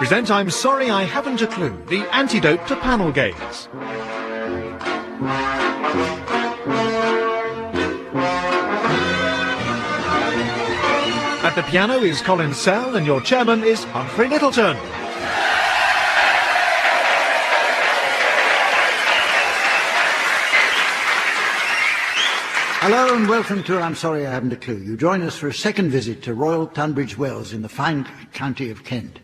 present I'm Sorry I Haven't a Clue, the antidote to panel games. At the piano is Colin Sell and your chairman is Humphrey Lyttelton. Hello and welcome to I'm Sorry I Haven't a Clue. You join us for a second visit to Royal Tunbridge Wells in the fine county of Kent.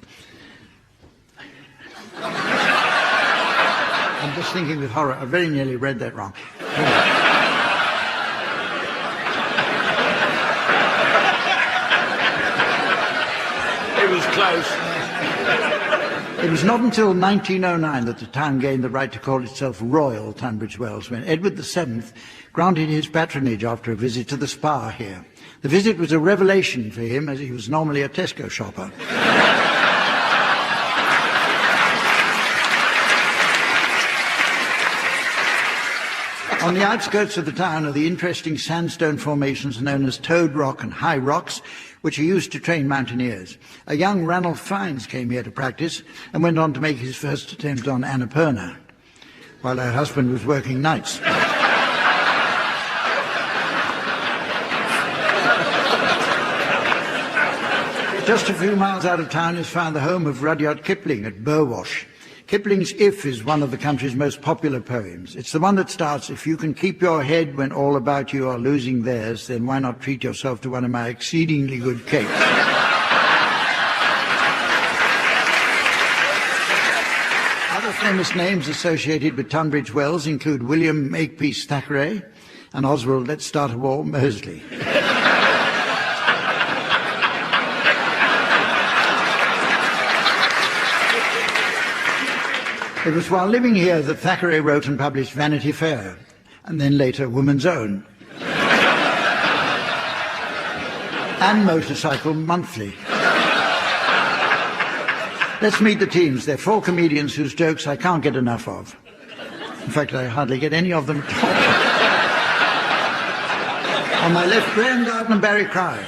I'm just thinking with horror, I very nearly read that wrong. It was close. It was not until 1909 that the town gained the right to call itself Royal Tunbridge Wells, when Edward VII granted his patronage after a visit to the spa here. The visit was a revelation for him, as he was normally a Tesco shopper. On the outskirts of the town are the interesting sandstone formations known as Toad Rock and High Rocks, which are used to train mountaineers. A young Ranulph Fiennes came here to practice and went on to make his first attempt on Annapurna, while her husband was working nights. Just a few miles out of town is found the home of Rudyard Kipling at Burwash. Kipling's If is one of the country's most popular poems. It's the one that starts, "If you can keep your head when all about you are losing theirs, then why not treat yourself to one of my exceedingly good cakes?" Other famous names associated with Tunbridge Wells include William Makepeace Thackeray and Oswald Let's Start a War Mosley. It was while living here that Thackeray wrote and published Vanity Fair, and then later Woman's Own, and Motorcycle Monthly. Let's meet the teams. They're four comedians whose jokes I can't get enough of. In fact, I hardly get any of them at all. On my left, Graeme Garden and Barry Cryer.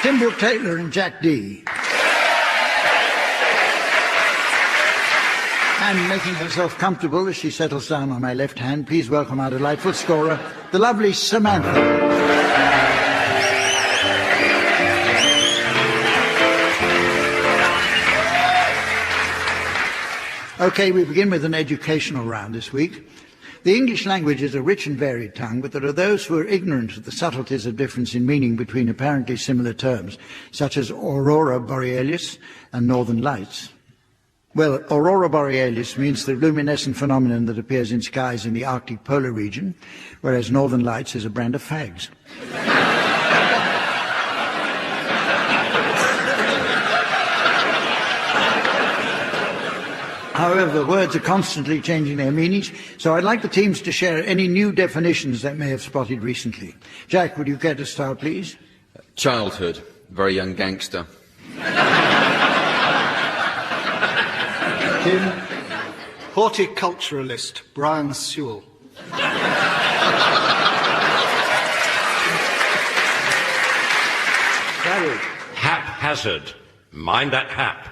Tim Brooke-Taylor and Jack D. And making herself comfortable as she settles down on my left hand, please welcome our delightful scorer, the lovely Samantha. Okay, we begin with an educational round this week. The English language is a rich and varied tongue, but there are those who are ignorant of the subtleties of difference in meaning between apparently similar terms, such as aurora borealis and northern lights. Well, aurora borealis means the luminescent phenomenon that appears in skies in the Arctic polar region, whereas northern lights is a brand of fags. However, words are constantly changing their meanings, so I'd like the teams to share any new definitions they may have spotted recently. Jack, would you care to start, please? Childhood, very young gangster. Tim? Horticulturalist, Brian Sewell. Barry? Haphazard. Mind that hap.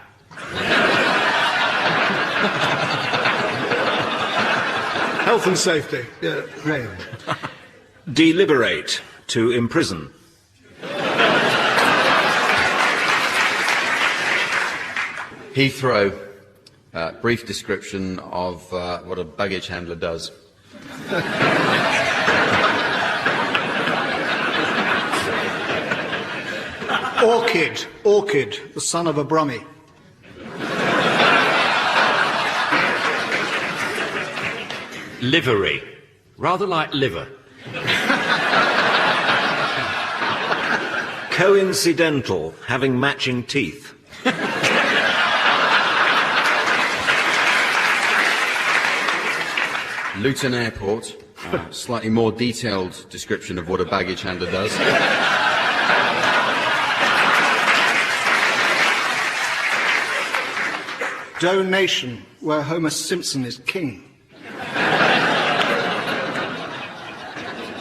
Health and safety. Yeah, Graham. Deliberate. To imprison. Heathrow, brief description of what a baggage handler does. Orchid, the son of a Brummie. Livery. Rather like liver. Coincidental. Having matching teeth. Luton Airport, slightly more detailed description of what a baggage handler does. Donation, where Homer Simpson is king.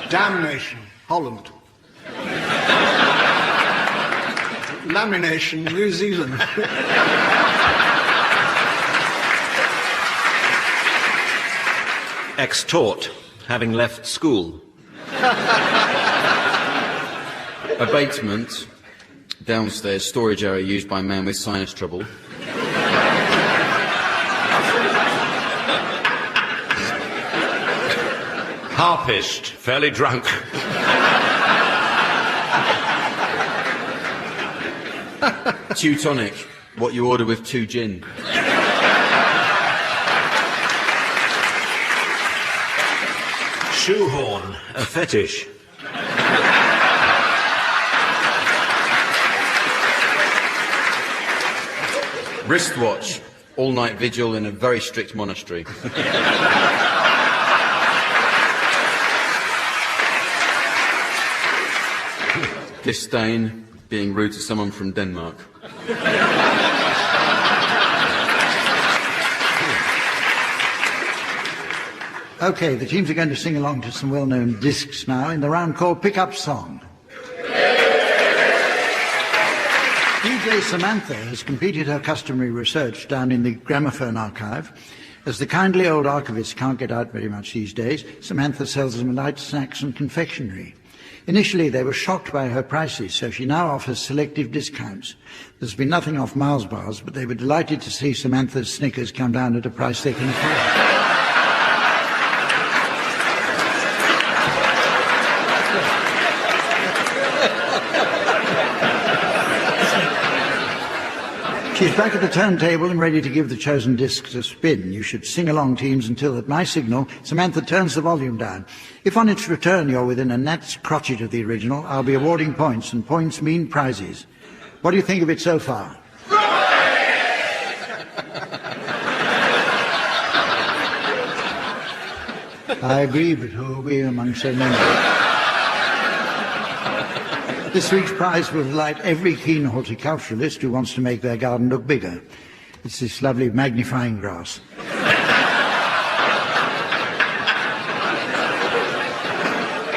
Damnation, Holland. Lamination, New Zealand. Extort, having left school. Abatement, downstairs, storage area used by man with sinus trouble. Harpist, fairly drunk. Teutonic, what you order with 2 gin. Shoehorn, a fetish. Wristwatch, all-night vigil in a very strict monastery. Disdain, being rude to someone from Denmark. OK, the teams are going to sing along to some well-known discs now in the round called Pick Up Song. DJ Samantha has completed her customary research down in the gramophone archive. As the kindly old archivists can't get out very much these days, Samantha sells them light snacks and confectionery. Initially, they were shocked by her prices, so she now offers selective discounts. There's been nothing off Mars bars, but they were delighted to see Samantha's Snickers come down at a price they can afford. She's back at the turntable and ready to give the chosen discs a spin. You should sing along, teams, until at my signal, Samantha turns the volume down. If on its return you're within a gnat's crotchet of the original, I'll be awarding points, and points mean prizes. What do you think of it so far? I agree, but who are we among so many? This week's prize will delight every keen horticulturalist who wants to make their garden look bigger. It's this lovely magnifying glass.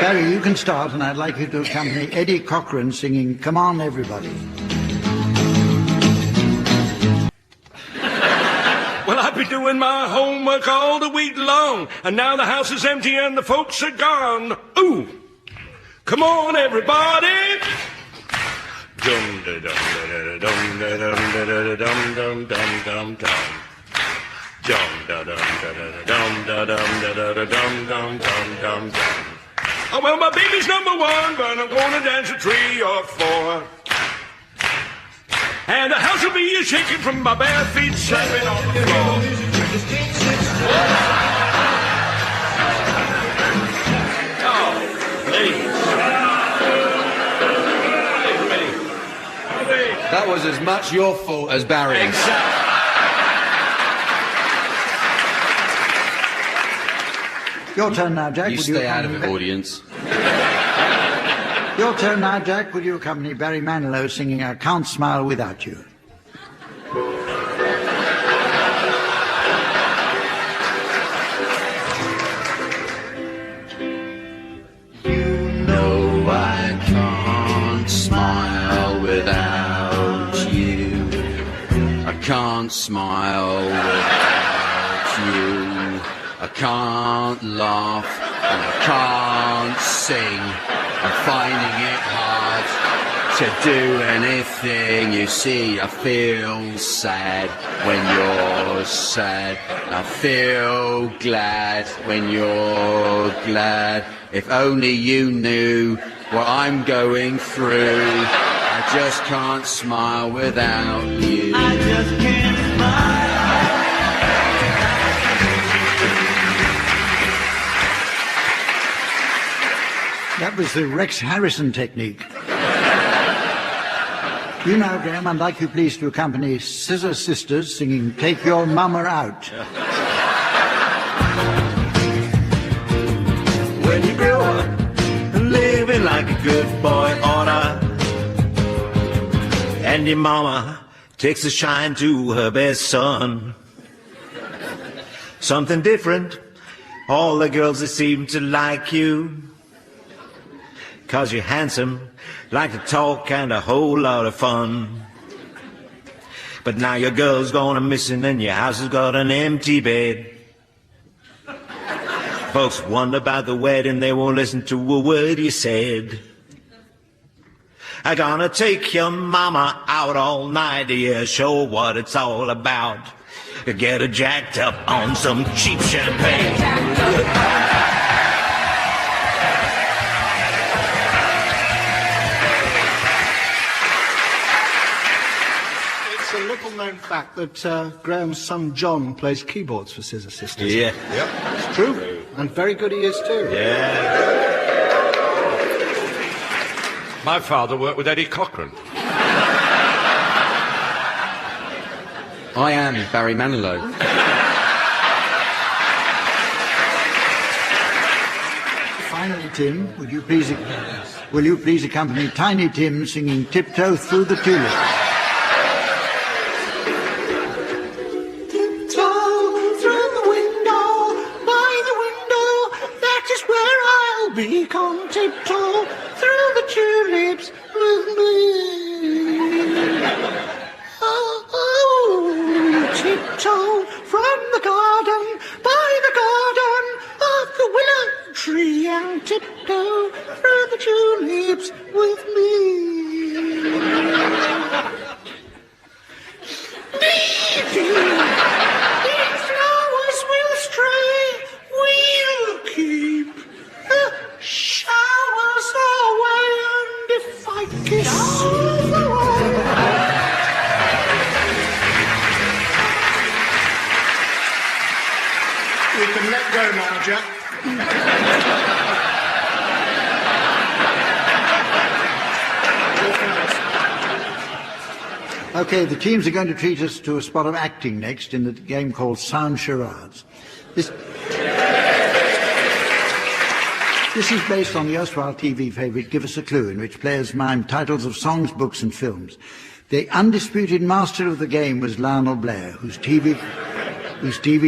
Barry, you can start, and I'd like you to accompany Eddie Cochran singing Come On Everybody. Well, I've been doing my homework all the week long, and now the house is empty and the folks are gone. Ooh! Come on, everybody! Dum da dum da dum da dum da dum dum dum dum dum. Dum da dum da dum da dum da dum dum dum dum dum. Oh well, my baby's number 1, but I'm gonna dance a 3 or 4. And the house will be shaking from my bare feet slapping on the floor. Oh, please. That was as much your fault as Barry's. Exactly. Your turn now, Jack. You stay out of it, audience. Your turn now, Jack. Would you accompany Barry Manilow singing I Can't Smile Without You? You know I can't smile without you. I can't smile without you. I can't laugh and I can't sing. I'm finding it hard to do anything. You see, I feel sad when you're sad. I feel glad when you're glad. If only you knew what I'm going through. I just can't smile without you. I just can't smile. That was the Rex Harrison technique. You now, Graeme, I'd like you please to accompany Scissor Sisters singing Take Your Mama Out. When you grow up, living like a good boy oughta, and your mama takes a shine to her best son. Something different, all the girls that seem to like you. 'cause you're handsome, like to talk and a whole lot of fun. But now your girl's gone missing and your house has got an empty bed. Folks wonder about the wedding, they won't listen to a word you said. I'm gonna take your mama out all night, yeah, show what it's all about. Get her jacked up on some cheap champagne. It's a little-known fact that Graham's son John plays keyboards for Scissor Sisters. Yeah. Yep. It's true. And very good he is too. Yeah. My father worked with Eddie Cochran. I am Barry Manilow. Finally, Tim, will you please accompany Tiny Tim singing Tiptoe Through the Tulips? Be come tiptoe through the tulips with me. Oh, tiptoe from the garden, by the garden of the willow tree, and tiptoe through the tulips with me. These flowers will stray, we'll keep showers away, and if I kiss you can let go now, Jack. Okay, the teams are going to treat us to a spot of acting next in the game called Sound Charades. This is based on the erstwhile TV favourite Give Us a Clue, in which players mime titles of songs, books and films. The undisputed master of the game was Lionel Blair, whose TV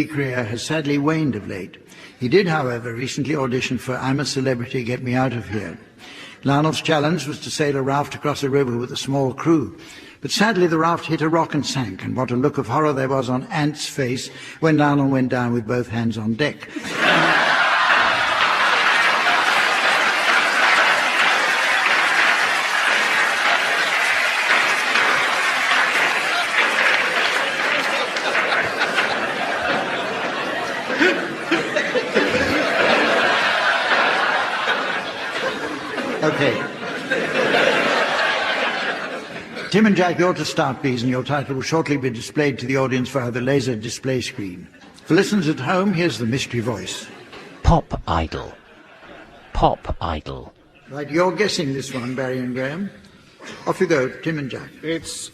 career has sadly waned of late. He did, however, recently audition for I'm a Celebrity, Get Me Out of Here. Lionel's challenge was to sail a raft across a river with a small crew. But sadly the raft hit a rock and sank, and what a look of horror there was on Ant's face when Lionel went down with both hands on deck. Okay. Tim and Jack, you're to start, please, and your title will shortly be displayed to the audience via the laser display screen. For listeners at home, here's the mystery voice. Pop idol. Pop idol. Right, you're guessing this one, Barry and Graeme. Off you go, Tim and Jack. It's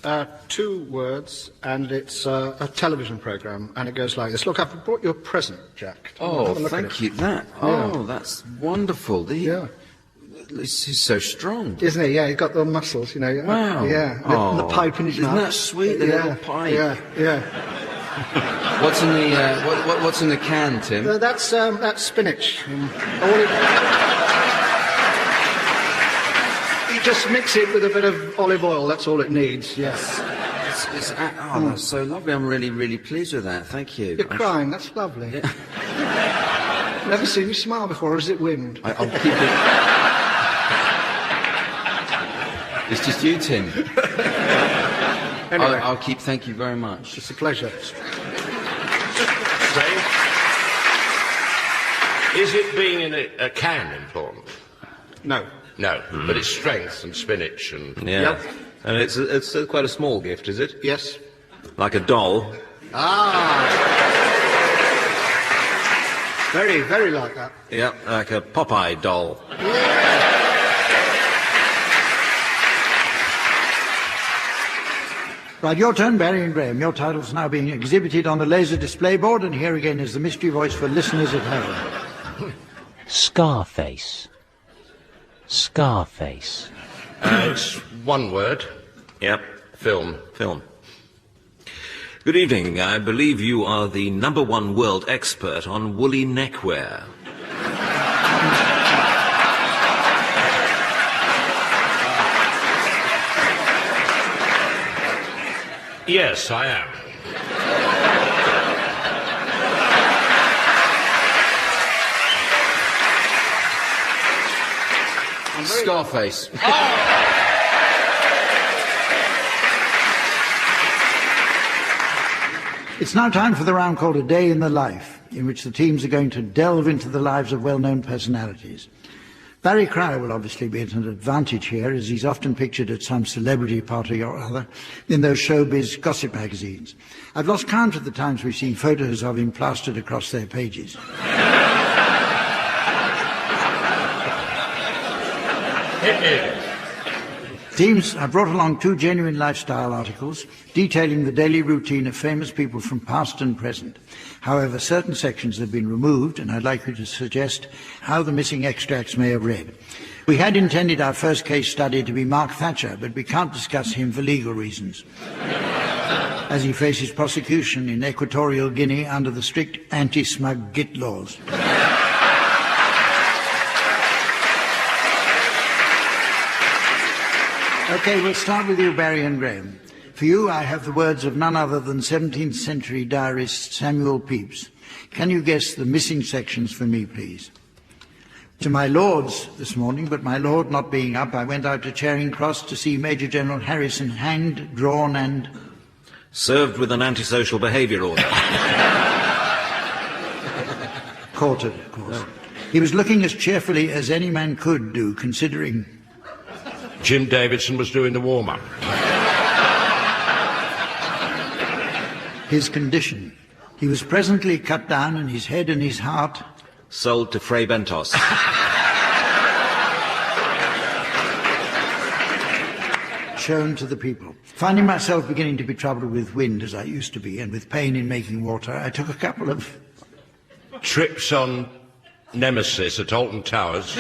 2 words, and it's a television programme, and it goes like this. Look, I've brought you a present, Jack. Oh, thank you. Oh, that's wonderful. This is so strong. Isn't it? Yeah, he's got the muscles, you know. Wow. Yeah, the pipe in his mouth. Isn't that sweet, the little pipe? Yeah. What's in the can, Tim? That's spinach. You just mix it with a bit of olive oil, that's all it needs, yes. That's so lovely. I'm really, really pleased with that. Thank you. You're crying, that's lovely. Yeah. Never seen you smile before, or is it wind? I'll keep it... It's just you, Tim. Anyway. I'll keep... Thank you very much. It's a pleasure. Dave, is it being in a can important? No. No, but it's strength and spinach and... Yeah. Yep. And it's quite a small gift, is it? Yes. Like a doll? Ah! Very, very like that. Yeah, like a Popeye doll. Right, your turn, Barry and Graeme. Your title's now being exhibited on the laser display board, and here again is the mystery voice for listeners at home. Scarface. Scarface. It's 1 word. Yep. Film. Good evening. I believe you are the #1 world expert on woolly neckwear. Yes, I am. Scarface. It's now time for the round called A Day in the Life, in which the teams are going to delve into the lives of well-known personalities. Barry Cryer will obviously be at an advantage here, as he's often pictured at some celebrity party or other in those showbiz gossip magazines. I've lost count of the times we've seen photos of him plastered across their pages. Teams, I brought along 2 genuine lifestyle articles detailing the daily routine of famous people from past and present. However, certain sections have been removed, and I'd like you to suggest how the missing extracts may have read. We had intended our first case study to be Mark Thatcher, but we can't discuss him for legal reasons, as he faces prosecution in Equatorial Guinea under the strict anti-smug git laws. Okay, we'll start with you, Barry and Graeme. For you, I have the words of none other than 17th century diarist Samuel Pepys. Can you guess the missing sections for me, please? To my lords this morning, but my lord not being up, I went out to Charing Cross to see Major General Harrison hanged, drawn and... Served with an antisocial behaviour order. Quartered, of course. He was looking as cheerfully as any man could do, considering... Jim Davidson was doing the warm-up. his condition. He was presently cut down, and his head and his heart... Sold to Fray Bentos. shown to the people. Finding myself beginning to be troubled with wind, as I used to be, and with pain in making water, I took a couple of... trips on Nemesis at Alton Towers.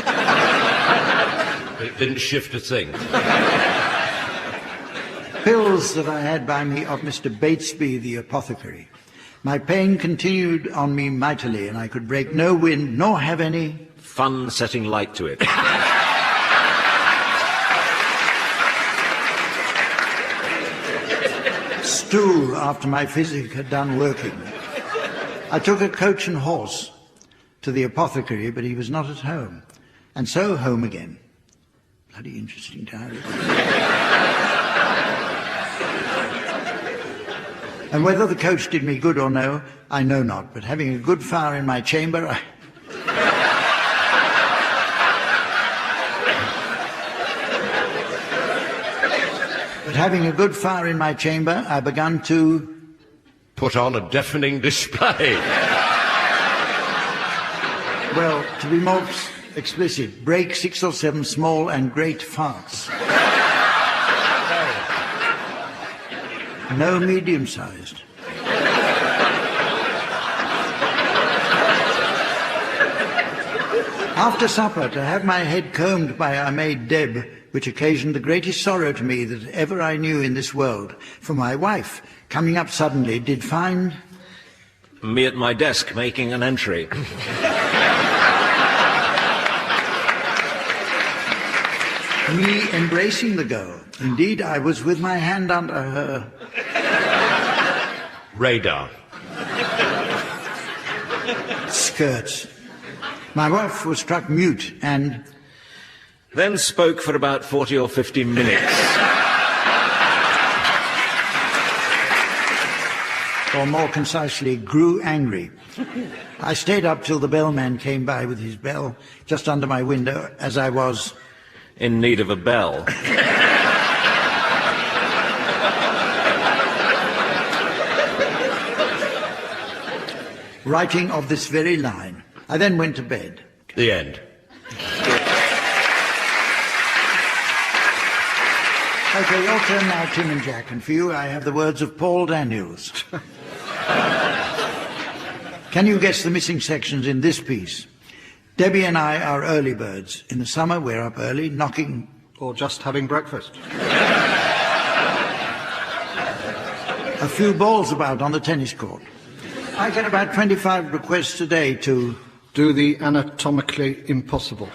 It didn't shift a thing. pills that I had by me of Mr. Batesby, the apothecary. My pain continued on me mightily, and I could break no wind, nor have any... Fun setting light to it. stool after my physic had done working. I took a coach and horse to the apothecary, but he was not at home. And so home again. Bloody interesting diary. And whether the coach did me good or no, I know not. But having a good fire in my chamber, I begun to... put on a deafening display. Well, to be more explicit, break 6 or 7 small and great farts. No medium-sized. After supper, to have my head combed by our maid Deb, which occasioned the greatest sorrow to me that ever I knew in this world, for my wife, coming up suddenly, did find... me at my desk making an entry. me embracing the girl. Indeed, I was with my hand under her... radar. skirts. My wife was struck mute and... then spoke for about 40 or 50 minutes. or more concisely, grew angry. I stayed up till the bellman came by with his bell just under my window, as I was... in need of a bell. writing of this very line. I then went to bed. The end. Okay, your turn now, Tim and Jack, and for you I have the words of Paul Daniels. Can you guess the missing sections in this piece? Debbie and I are early birds. In the summer we're up early, knocking... or just having breakfast. A few balls about on the tennis court. I get about 25 requests a day to... do the anatomically impossible.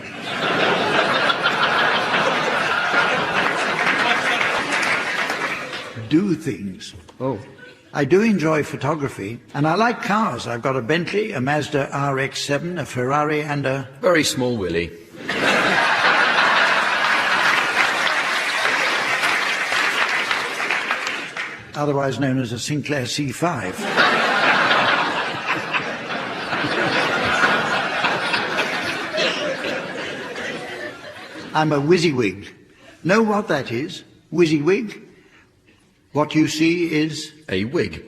do things. Oh. I do enjoy photography, and I like cars. I've got a Bentley, a Mazda RX-7, a Ferrari, and a... Very small, Willie. otherwise known as a Sinclair C5. I'm a WYSIWYG. Know what that is? WYSIWYG? What you see is... A wig.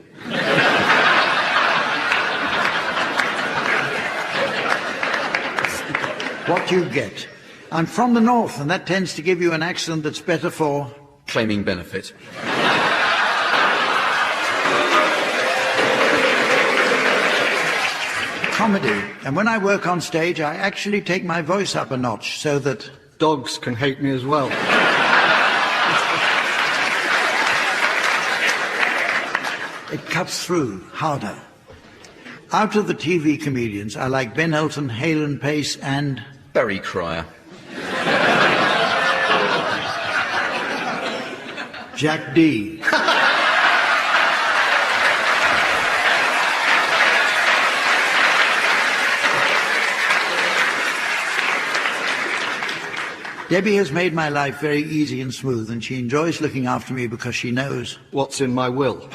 what you get. I'm from the north, and that tends to give you an accent that's better for... Claiming benefit. comedy. And when I work on stage, I actually take my voice up a notch so that... Dogs can hate me as well. It cuts through harder. Out of the TV comedians, I like Ben Elton, Halen Pace, and... Barry Cryer. Jack D. Debbie has made my life very easy and smooth, and she enjoys looking after me because she knows... What's in my will?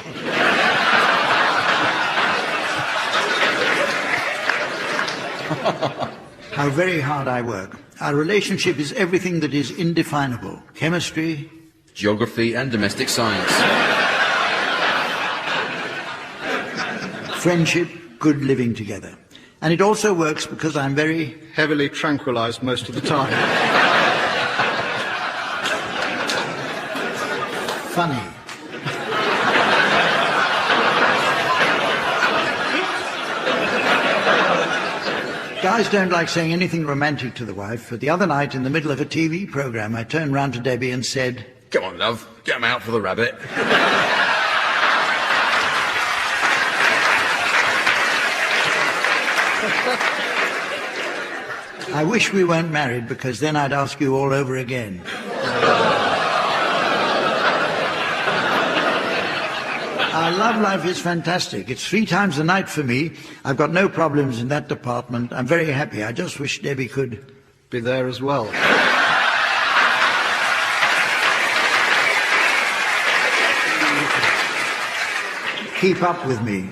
How very hard I work. Our relationship is everything that is indefinable. Chemistry... Geography and domestic science. Friendship, good living together. And it also works because I'm very... Heavily tranquilized most of the time. funny. Guys don't like saying anything romantic to the wife, but the other night in the middle of a TV program, I turned round to Debbie and said, "Come on, love, get 'em out for the rabbit." I wish we weren't married, because then I'd ask you all over again. Our love life is fantastic. It's 3 times a night for me. I've got no problems in that department. I'm very happy. I just wish Debbie could... be there as well. Keep up with me.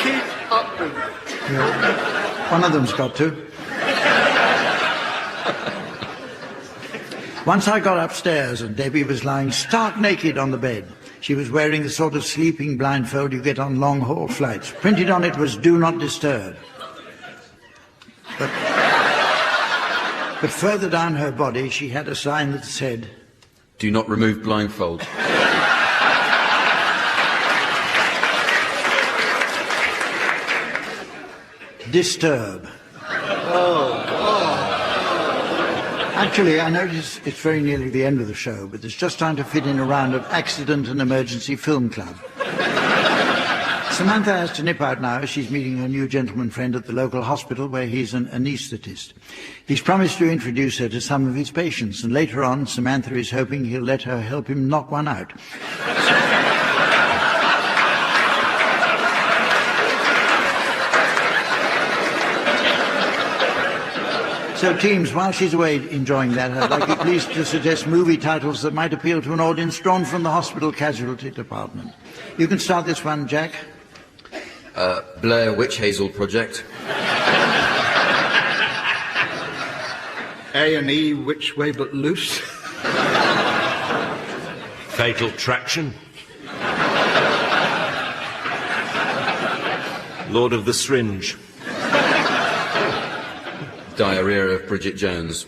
Keep up with me. Yeah. One of them's got to. Once I got upstairs and Debbie was lying stark naked on the bed. She was wearing the sort of sleeping blindfold you get on long-haul flights. Printed on it was "Do not disturb." But further down her body she had a sign that said, "Do not remove blindfold." Disturb. Actually, I notice it's very nearly the end of the show, but there's just time to fit in a round of Accident and Emergency Film Club. Samantha has to nip out now as she's meeting her new gentleman friend at the local hospital where he's an anaesthetist. He's promised to introduce her to some of his patients, and later on Samantha is hoping he'll let her help him knock one out. So, teams, while she's away enjoying that, I'd like you please to suggest movie titles that might appeal to an audience drawn from the hospital casualty department. You can start this one, Jack. Blair Witch Hazel Project. A&E, Which Way But Loose. Fatal Traction. Lord of the Syringe. Diarrhea of Bridget Jones.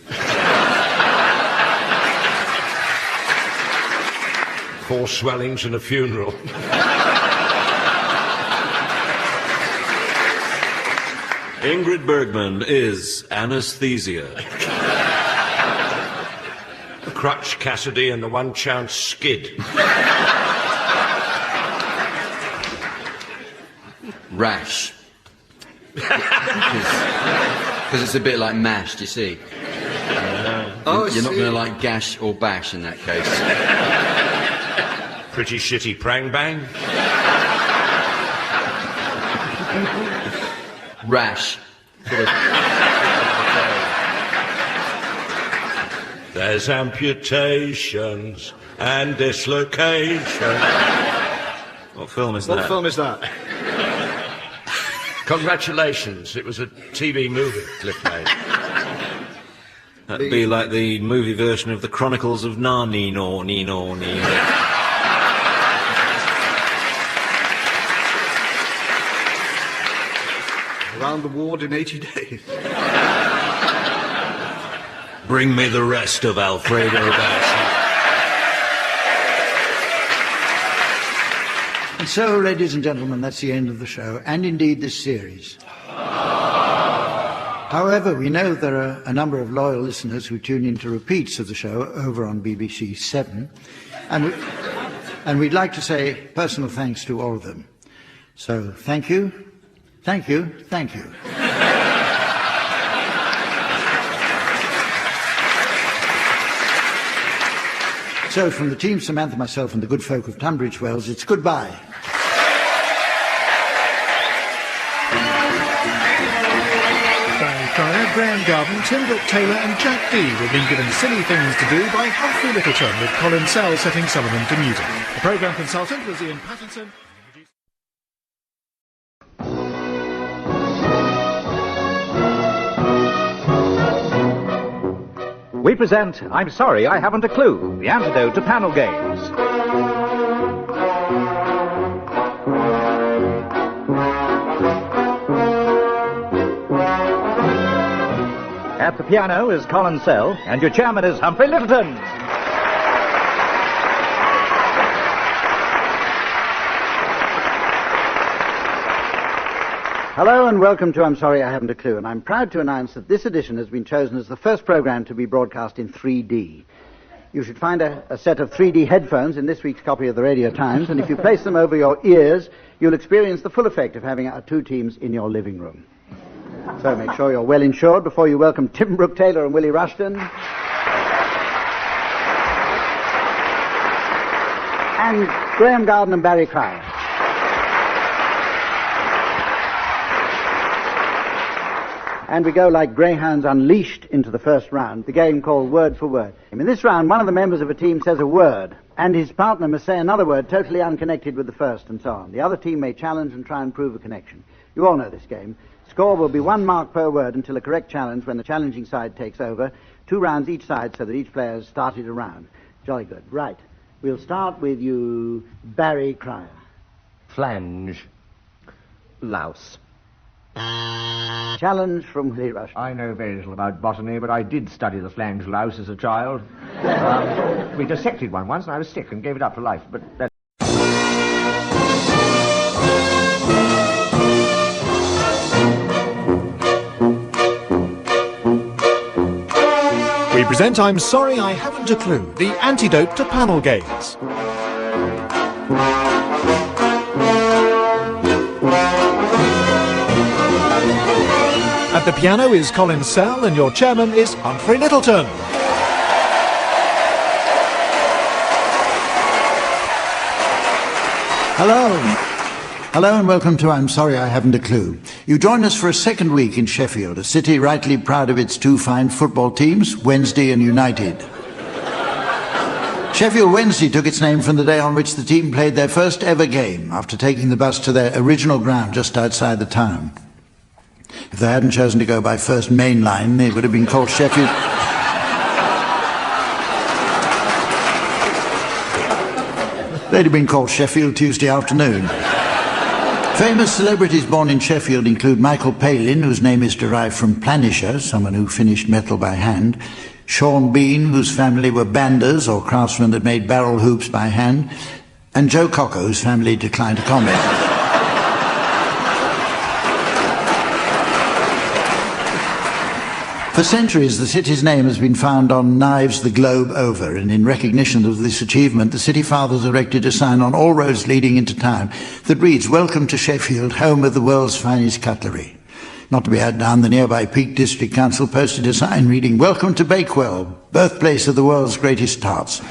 4 swellings and a funeral. Ingrid Bergman is Anesthesia. Crutch Cassidy and the One Chance Skid. Rash. Because it's a bit like MASH, you see. Oh, You're not see. going to like gash or bash in that case. Pretty shitty prang bang. Rash. Sort of. There's amputations and dislocations. What film is What that? film is that? Congratulations, it was a TV movie Cliff made. That'd be like the movie version of the Chronicles of Narnia. Around the ward in 80 days. Bring me the rest of Alfredo Bassi. And so, ladies and gentlemen, that's the end of the show, and indeed this series. However, we know there are a number of loyal listeners who tune into repeats of the show over on BBC 7, and we'd like to say personal thanks to all of them. So, thank you, thank you, thank you. So, from the team, Samantha, myself, and the good folk of Tunbridge Wells, it's goodbye. Graeme Garden, Tim Brooke-Taylor and Jack Dee were being given silly things to do by Humphrey Lyttelton, with Colin Sell setting some of them to music. The programme consultant was Ian Pattinson. We present I'm Sorry I Haven't a Clue, the antidote to panel games. At the piano is Colin Sell, and your chairman is Humphrey Lyttelton. Hello and welcome to I'm Sorry I Haven't a Clue, and I'm proud to announce that this edition has been chosen as the first programme to be broadcast in 3D. You should find a set of 3D headphones in this week's copy of the Radio Times, and if you place them over your ears, you'll experience the full effect of having our two teams in your living room. So make sure you're well insured before you welcome Tim Brooke-Taylor and Willie Rushton. And Graeme Garden and Barry Cryer. And we go like greyhounds unleashed into the first round, the game called Word for Word. In this round, one of the members of a team says a word, and his partner must say another word totally unconnected with the first, and so on. The other team may challenge and try and prove a connection. You all know this game. Score will be 1 mark per word until a correct challenge when the challenging side takes over. 2 rounds each side so that each player has started a round. Jolly good. Right. We'll start with you, Barry Cryer. Flange. Louse. Challenge from Willie Rushton. I know very little about botany, but I did study the flange louse as a child. We dissected one once and I was sick and gave it up for life, but that... We present I'm Sorry I Haven't a Clue, the antidote to panel games. At the piano is Colin Sell, and your chairman is Humphrey Lyttelton. Hello and welcome to I'm Sorry I Haven't a Clue. You joined us for a second week in Sheffield, a city rightly proud of its 2 fine football teams, Wednesday and United. Sheffield Wednesday took its name from the day on which the team played their first ever game after taking the bus to their original ground just outside the town. If they hadn't chosen to go by First Main Line, they would have been called Sheffield... They'd have been called Sheffield Tuesday Afternoon. Famous celebrities born in Sheffield include Michael Palin, whose name is derived from planisher, someone who finished metal by hand, Sean Bean, whose family were banders or craftsmen that made barrel hoops by hand, and Joe Cocker, whose family declined to comment. For centuries, the city's name has been found on knives the globe over, and in recognition of this achievement, the city fathers erected a sign on all roads leading into town that reads, "Welcome to Sheffield, home of the world's finest cutlery." Not to be outdone, the nearby Peak District Council posted a sign reading, "Welcome to Bakewell, birthplace of the world's greatest tarts."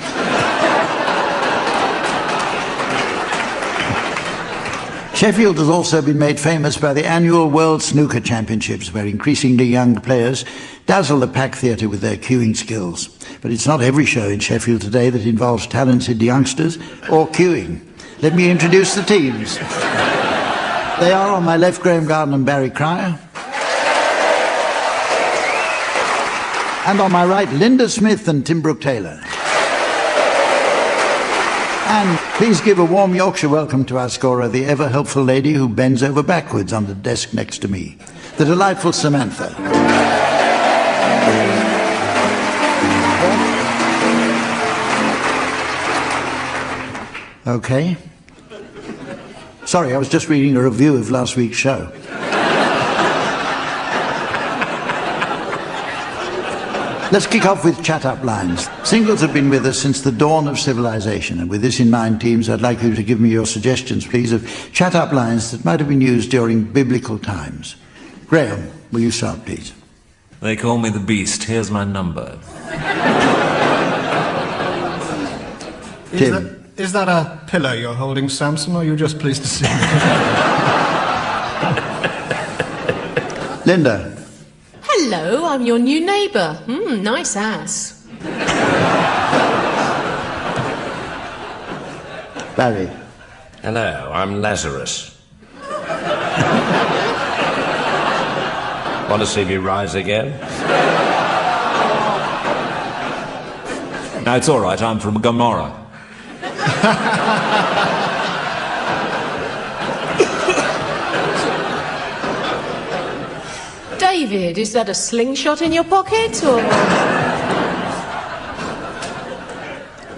Sheffield has also been made famous by the annual World Snooker Championships, where increasingly young players dazzle the pack theatre with their cueing skills. But it's not every show in Sheffield today that involves talented youngsters or cueing. Let me introduce the teams. They are, on my left, Graeme Garden and Barry Cryer. And on my right, Linda Smith and Tim Brooke-Taylor. And please give a warm Yorkshire welcome to our scorer, the ever-helpful lady who bends over backwards on the desk next to me, the delightful Samantha. Okay. Sorry, I was just reading a review of last week's show. Let's kick off with chat-up lines. Singles have been with us since the dawn of civilization, and with this in mind, teams, I'd like you to give me your suggestions, please, of chat-up lines that might have been used during biblical times. Graeme, will you start, please? They call me the Beast. Here's my number. Tim. Is that a pillow you're holding, Samson, or are you just pleased to see me? Linda. Hello, I'm your new neighbour. Nice ass. Barry. Hello, I'm Lazarus. Want to see me rise again? No, it's all right. I'm from Gomorrah. David, is that a slingshot in your pocket, or...?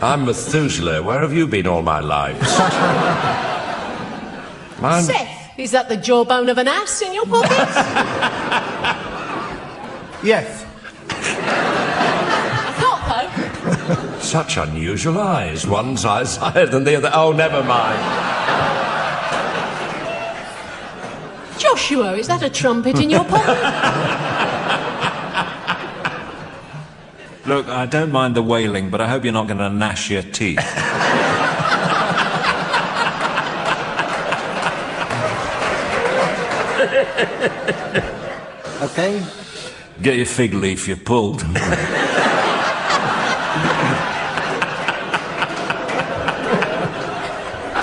I'm Methuselah. Where have you been all my life? Seth, is that the jawbone of an ass in your pocket? Yes. What, though? Such unusual eyes. One's eyes higher than the other. Oh, never mind. Joshua, is that a trumpet in your pocket? Look, I don't mind the wailing, but I hope you're not going to gnash your teeth. Okay. Get your fig leaf, you pulled.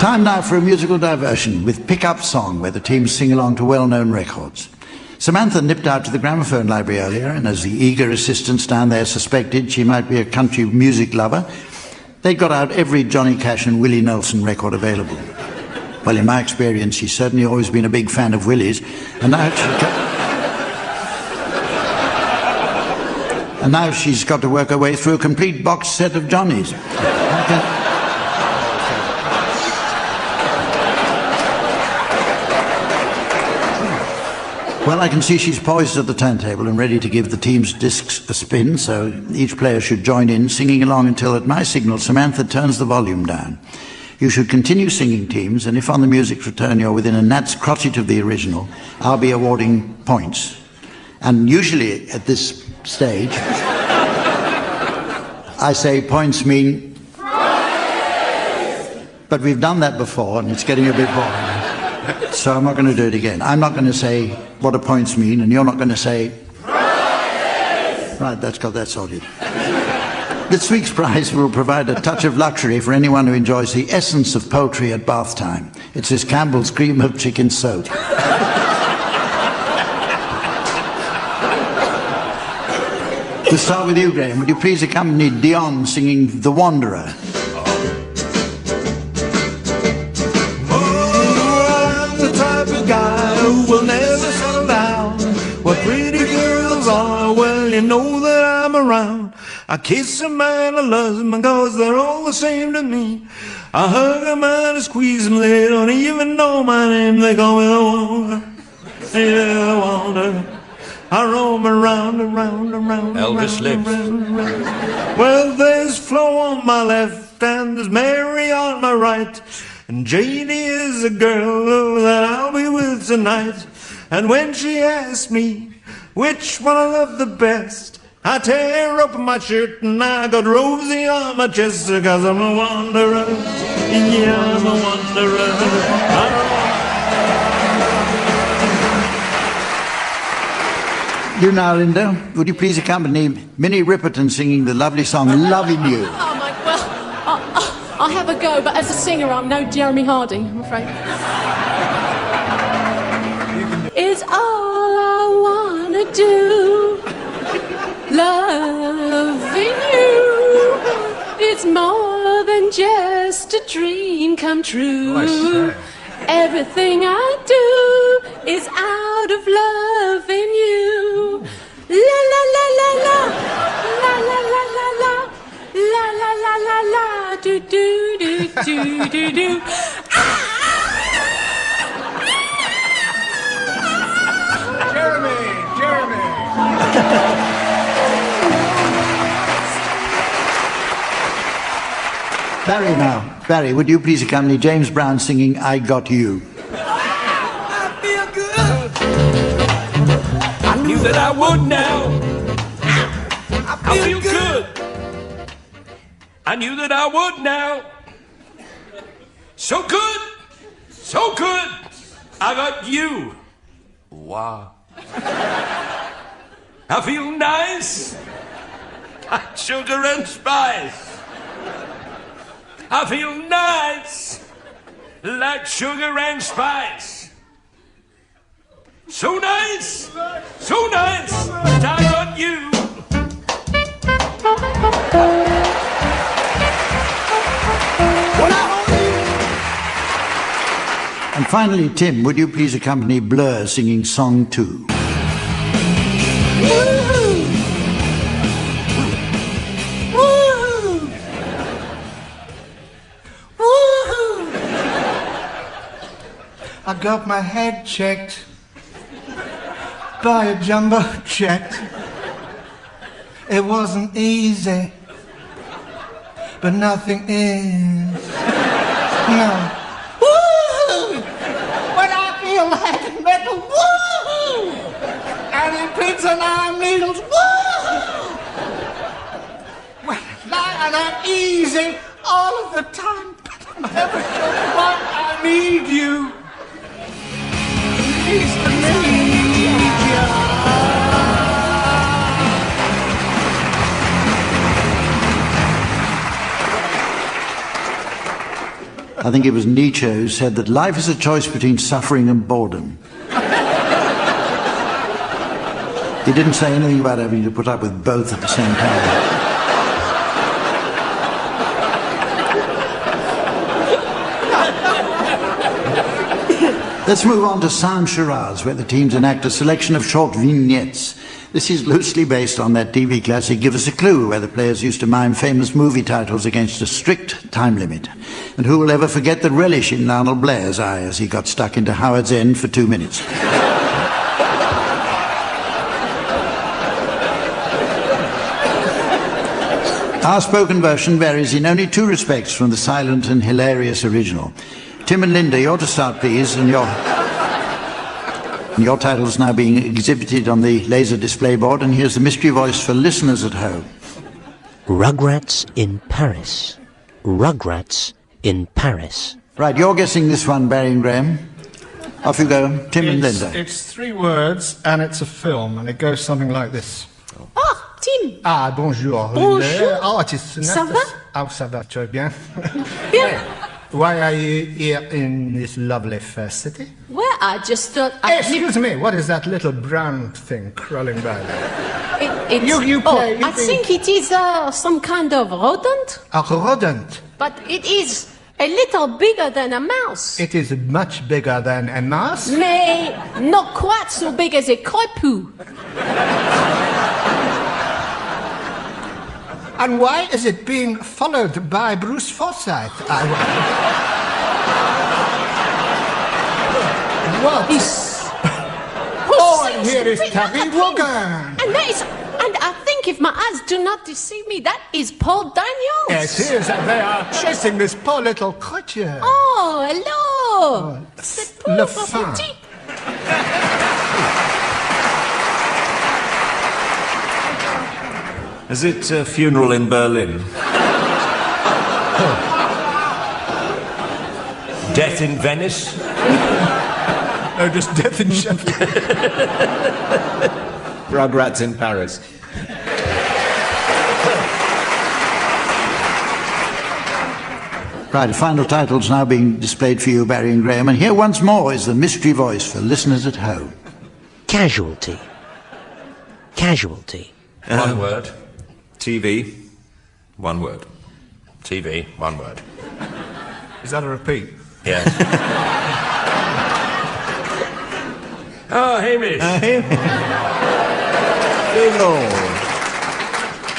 Time now for a musical diversion with Pick-Up Song, where the teams sing along to well-known records. Samantha nipped out to the gramophone library earlier, and as the eager assistants down there suspected she might be a country music lover, they got out every Johnny Cash and Willie Nelson record available. Well, in my experience, she's certainly always been a big fan of Willie's, and now she's got to work her way through a complete box set of Johnny's. Well, I can see she's poised at the turntable and ready to give the team's discs a spin, so each player should join in, singing along until, at my signal, Samantha turns the volume down. You should continue singing, teams, and if on the music's return you're within a gnat's crotchet of the original, I'll be awarding points. And usually at this stage, I say points mean... But we've done that before, and it's getting a bit boring. So I'm not going to do it again. I'm not going to say what do points mean, and you're not going to say... Right, that's got that sorted. This week's prize will provide a touch of luxury for anyone who enjoys the essence of poetry at bath time. It's this Campbell's cream of chicken soap. We'll start with you, Graeme. Would you please accompany Dion singing The Wanderer? Will never settle down. What pretty girls are, well, you know that I'm around. I kiss a man, I love them, cause they're all the same to me. I hug a man, I squeeze them, they don't even know my name. They call me the Wanderer. Yeah, the Wanderer. I roam around, around, around. Elvis lives. Well, there's Flo on my left and there's Mary on my right. And Janie is a girl that I'll be with tonight. And when she asks me which one I love the best, I tear open my shirt and I got Rosie on my chest, 'cause I'm a wanderer. Yeah, I'm a wanderer. You now, Linda, would you please accompany Minnie Ripperton singing the lovely song Loving You? Oh, my... Well, I'll have a go, but as a singer, I'm no Jeremy Harding, I'm afraid. It's all I want to do, loving you. It's more than just a dream come true. Everything I do is out of love in you. La la la la la, la la la la la, la la la la la, do do do do do do. Jeremy! Barry now. Barry, would you please accompany James Brown singing I Got You? I feel good. I knew that I would now. I feel good. I knew that I would now. So good. So good. I got you. Wow. I feel nice. Like sugar and spice. I feel nice, like sugar and spice. So nice, that I got you. And finally, Tim, would you please accompany Blur singing Song 2? I got my head checked by a jumbo jet. It wasn't easy, but nothing is. No. Woo-hoo! When I feel like metal, woo-hoo! And in pins and iron needles, woo-hoo! When I'm not easy all of the time, but I'm never sure why I need you. I think it was Nietzsche who said that life is a choice between suffering and boredom. He didn't say anything about having to put up with both at the same time. Let's move on to sound charades, where the teams enact a selection of short vignettes. This is loosely based on that TV classic Give Us a Clue, where the players used to mime famous movie titles against a strict time limit. And who will ever forget the relish in Arnold Blair's eye as he got stuck into Howard's End for 2 minutes? Our spoken version varies in only 2 respects from the silent and hilarious original. Tim and Linda, you're to start, please, and your title's now being exhibited on the laser display board, and here's the mystery voice for listeners at home. Rugrats in Paris. Rugrats in Paris. Right, you're guessing this one, Barry and Graeme. Off you go, Tim and Linda. It's 3 words, and it's a film, and it goes something like this. Ah, Tim. Ah, bonjour. Bonjour. Oh, Ça va? Oh, ça va, très bien. Bien. Why are you here in this lovely fair city? Well, I just thought... Excuse me, what is that little brown thing crawling by there? You I think it is some kind of rodent. A rodent? But it is a little bigger than a mouse. It is much bigger than a mouse? Mais not quite so big as a coypoo. And why is it being followed by Bruce Forsyth, I wonder? What? And here is Tabby Wogan. And I think if my eyes do not deceive me, that is Paul Daniels. Yes, it is. They are chasing this poor little creature. Oh, hello. Le fin. Is it a funeral in Berlin? Death in Venice? No, just death in Sheffield. Rugrats in Paris. Right, the final title's now being displayed for you, Barry and Graeme, and here once more is the mystery voice for listeners at home. Casualty. Casualty. One word. TV. One word. TV, one word. Is that a repeat? Yes. Oh, Hamish.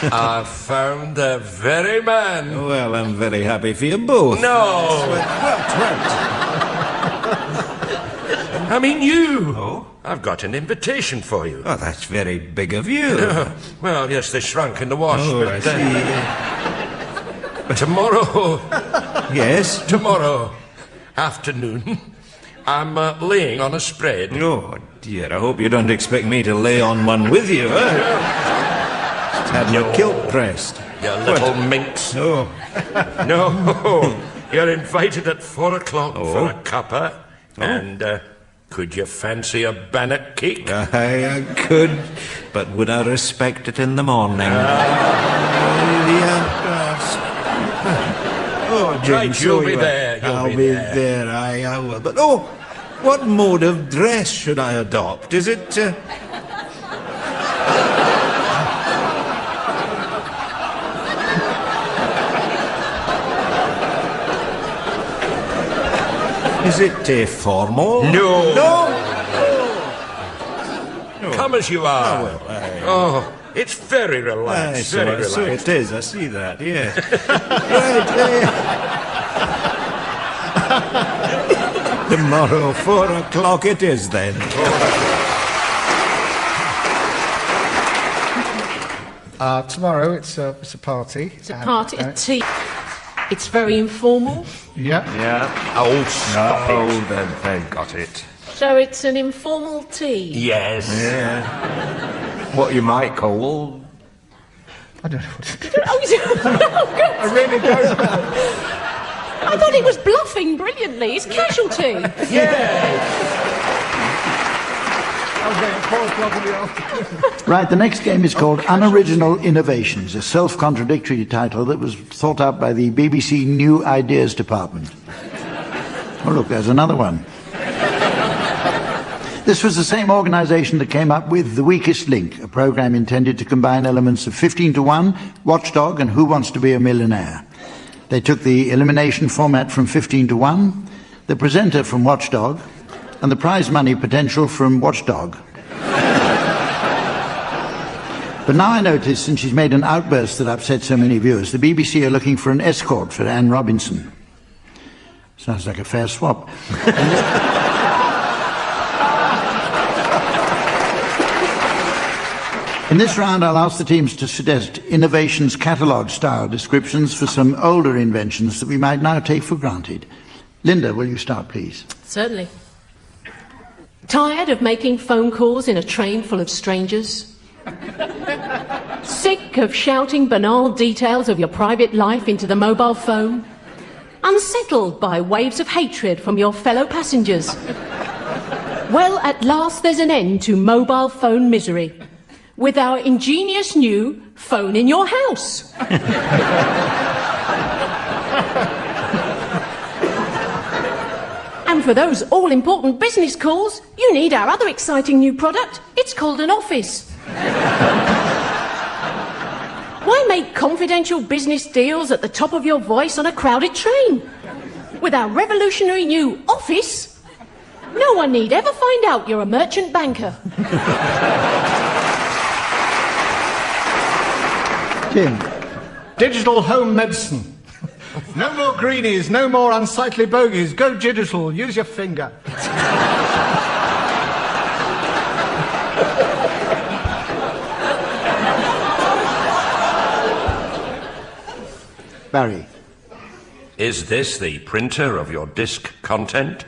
I found the very man. Well, I'm very happy for you both. No. I mean you. Oh? I've got an invitation for you. Oh, that's very big of you. Well, yes, they shrunk in the wash. Oh, but, I see. Tomorrow. Yes? Tomorrow afternoon, I'm laying on a spread. Oh, dear, I hope you don't expect me to lay on one with you, Had your kilt pressed. You little minx. Oh. No, you're invited at 4 o'clock for a cuppa. And could you Ah. fancy a bannock cake? I could, but would I respect it in the morning? Oh, Jim, Right, you'll be there. I'll be there. I will. But what mode of dress should I adopt? Is it? Is it formal? No. No. Come as you are. Oh, it's very relaxed. Very relaxed. So it is. I see that. Yes. Right. Tomorrow, 4 o'clock. It is then. Tomorrow it's a party. It's a party, a tea. It's very informal. Yeah. Oh, stop it. Oh, then they've got it. So it's an informal tea. Yes. Yeah. What you might call... I don't know what it is. Oh, good. I really don't. I thought he was bluffing brilliantly. It's casualty. Right, the next game is called Unoriginal Innovations, a self-contradictory title that was thought up by the BBC New Ideas Department. Oh, look, there's another one. This was the same organisation that came up with The Weakest Link, a programme intended to combine elements of 15 to 1, Watchdog and Who Wants to Be a Millionaire. They took the elimination format from 15 to 1, the presenter from Watchdog, and the prize money potential from Watchdog. But now I notice, since she's made an outburst that upset so many viewers, the BBC are looking for an escort for Anne Robinson. Sounds like a fair swap. In this round, I'll ask the teams to suggest innovations catalogue-style descriptions for some older inventions that we might now take for granted. Linda, will you start, please? Certainly. Tired of making phone calls in a train full of strangers? Sick of shouting banal details of your private life into the mobile phone? Unsettled by waves of hatred from your fellow passengers? Well, at last there's an end to mobile phone misery with our ingenious new phone in your house. And for those all-important business calls, you need our other exciting new product. It's called an office. Why make confidential business deals at the top of your voice on a crowded train? With our revolutionary new office, no one need ever find out you're a merchant banker. Tim. Digital home medicine. No more greenies, no more unsightly bogies. Go digital, use your finger. Barry. Is this the printer of your disk content?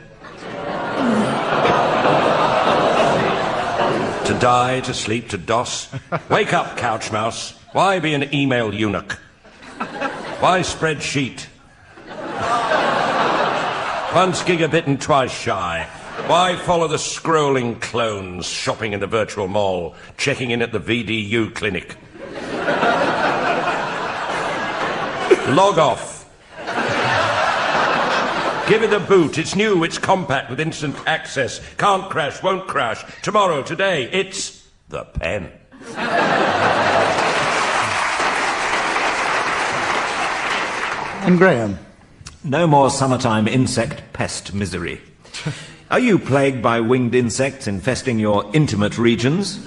To die, to sleep, to doss. Wake up, couch mouse. Why be an email eunuch? Why spreadsheet? Once gigabit and twice shy. Why follow the scrolling clones shopping in the virtual mall, checking in at the VDU clinic? Log off. Give it a boot. It's new, it's compact with instant access. Can't crash, won't crash. Tomorrow, today, it's the pen. And Graeme? No more summertime insect pest misery. Are you plagued by winged insects infesting your intimate regions?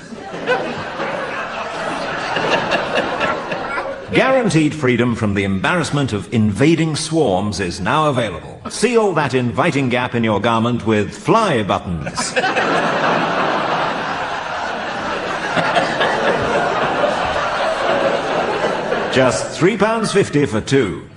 Guaranteed freedom from the embarrassment of invading swarms is now available. Seal that inviting gap in your garment with fly buttons. Just £3.50 for two.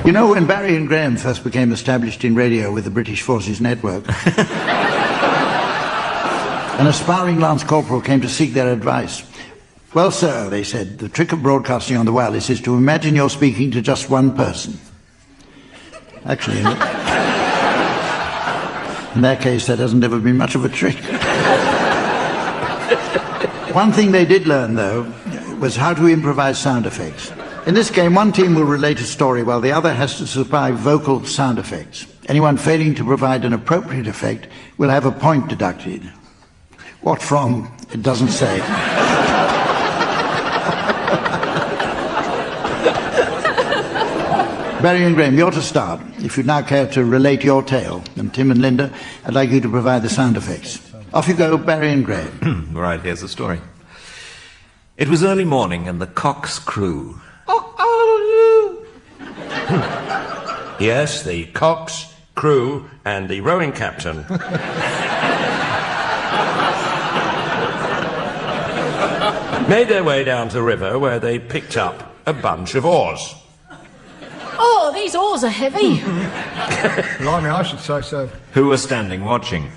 You know, when Barry and Graeme first became established in radio with the British Forces Network, an aspiring Lance Corporal came to seek their advice. Well, sir, they said, the trick of broadcasting on the wireless is to imagine you're speaking to just one person. Actually, in that case, that hasn't ever been much of a trick. One thing they did learn, though, was how to improvise sound effects. In this game, one team will relate a story while the other has to supply vocal sound effects. Anyone failing to provide an appropriate effect will have a point deducted. What from? It doesn't say. Barry and Graeme, you're to start. If you'd now care to relate your tale, and Tim and Linda, I'd like you to provide the sound effects. Off you go, Barry and Graeme. Right, here's the story. It was early morning and the cock's crew. Yes, the cock's crew and the rowing captain. Made their way down to the river where they picked up a bunch of oars. Oh, these oars are heavy. Blimey, I should say so. Who were standing watching.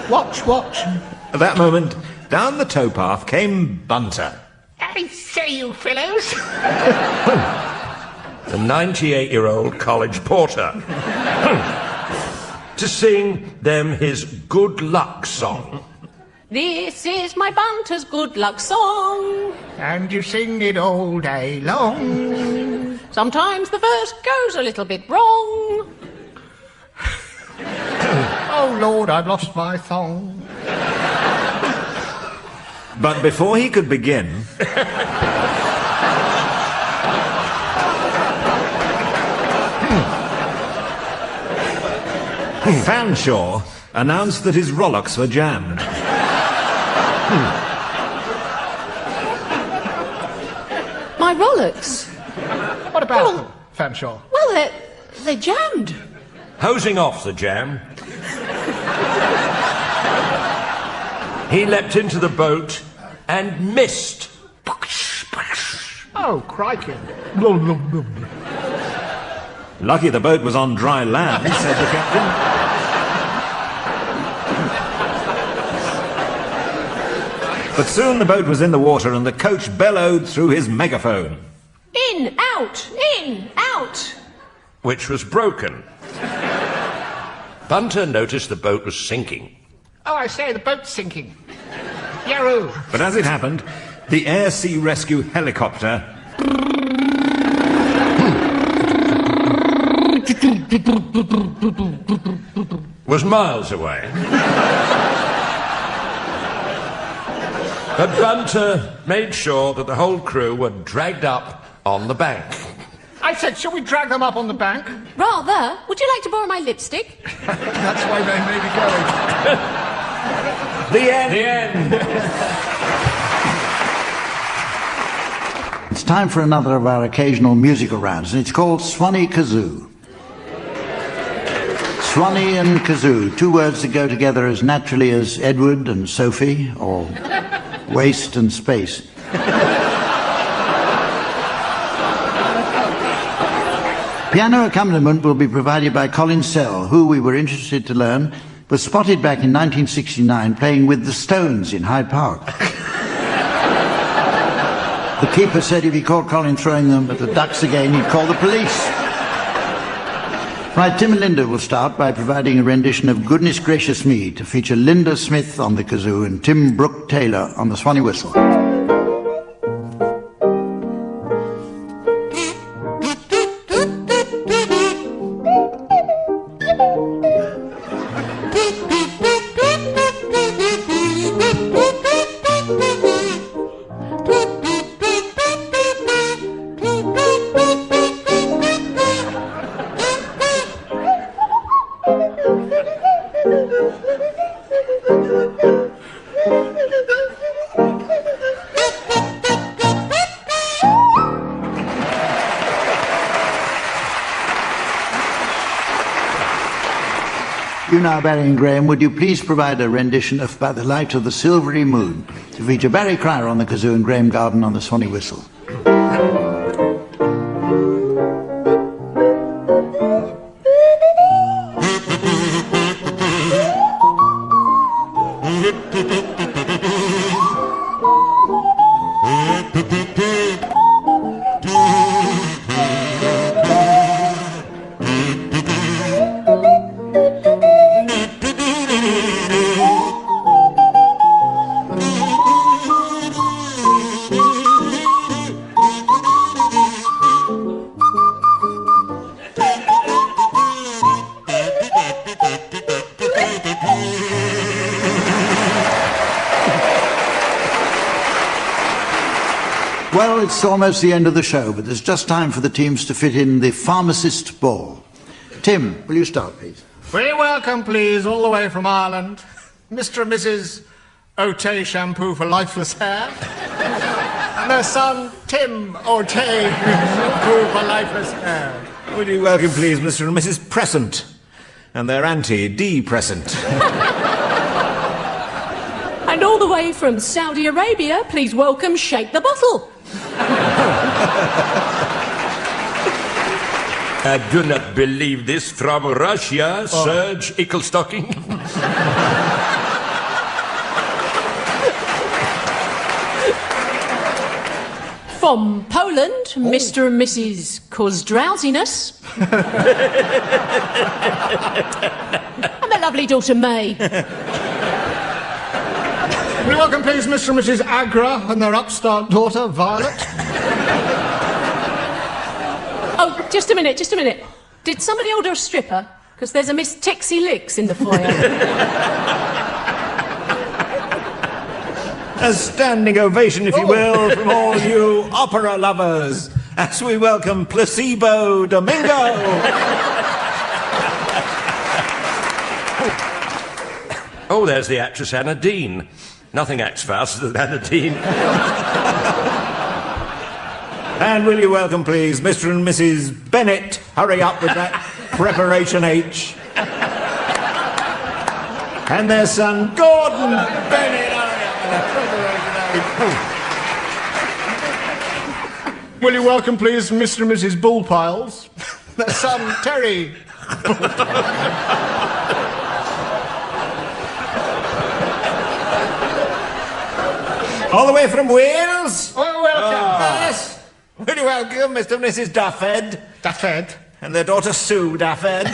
Watch. At that moment, down the towpath came Bunter. I say, you fellows. The 98-year-old college porter. To sing them his good luck song. This is my Bunter's good luck song. And you sing it all day long. Sometimes the verse goes a little bit wrong. Oh, Lord, I've lost my thong. But before he could begin... Fanshawe announced that his rollocks were jammed. My rollocks? What about them, Fanshawe? Well, they're jammed. Hosing off the jam, he leapt into the boat and missed. Oh, crikey. Lucky the boat was on dry land, said the captain. But soon the boat was in the water and the coach bellowed through his megaphone. In, out, in, out. Which was broken. Bunter noticed the boat was sinking. Oh, I say, the boat's sinking. Yaroo. But as it happened, the Air Sea Rescue helicopter was miles away. But Bunter made sure that the whole crew were dragged up on the bank. I said, shall we drag them up on the bank? Rather. Would you like to borrow my lipstick? That's why they may be going. The end. The end. It's time for another of our occasional musical rounds, and it's called Swanee Kazoo. Swanee and Kazoo, two words that go together as naturally as Edward and Sophie, or waste and space. Piano accompaniment will be provided by Colin Sell, who, we were interested to learn, was spotted back in 1969 playing with the Stones in Hyde Park. The keeper said if he caught Colin throwing them at the ducks again, he'd call the police. Right, Tim and Linda will start by providing a rendition of Goodness Gracious Me to feature Linda Smith on the kazoo and Tim Brooke-Taylor on the swanny whistle. You now, Barry and Graham, would you please provide a rendition of By the Light of the Silvery Moon to feature Barry Cryer on the kazoo and Graeme Garden on the swanny whistle. Well, it's almost the end of the show, but there's just time for the teams to fit in the Pharmacists Ball. Tim, will you start, please? We welcome, please, all the way from Ireland, Mr. and Mrs. O'Tay Shampoo for Lifeless Hair, and their son, Tim O'Tay Shampoo for Lifeless Hair. Would you welcome, please, Mr. and Mrs. Present, and their anti-depressant. And all the way from Saudi Arabia, please welcome Shake the Bottle. I do not believe this from Russia, Serge Ickelstocking. From Poland, Mr. and Mrs. Cause Drowsiness. And their lovely daughter May. We welcome, please, Mr. and Mrs. Agra and their upstart daughter, Violet. Oh, just a minute. Did somebody order a stripper? Because there's a Miss Tixie Licks in the foyer. A standing ovation, if you will, from all you opera lovers, as we welcome Placebo Domingo. Oh, there's the actress Anna Dean. Nothing acts faster than Anna Dean. And will you welcome, please, Mr. and Mrs. Bennett? Hurry up with that preparation H. And their son, Gordon Bennett. Hurry up with that preparation H. Will you welcome, please, Mr. and Mrs. Bullpiles, their son, Terry. All the way from Wales? Oh, welcome. Yes. Will you welcome Mr. and Mrs. Duffhead? Duffhead. And their daughter Sue Duffhead.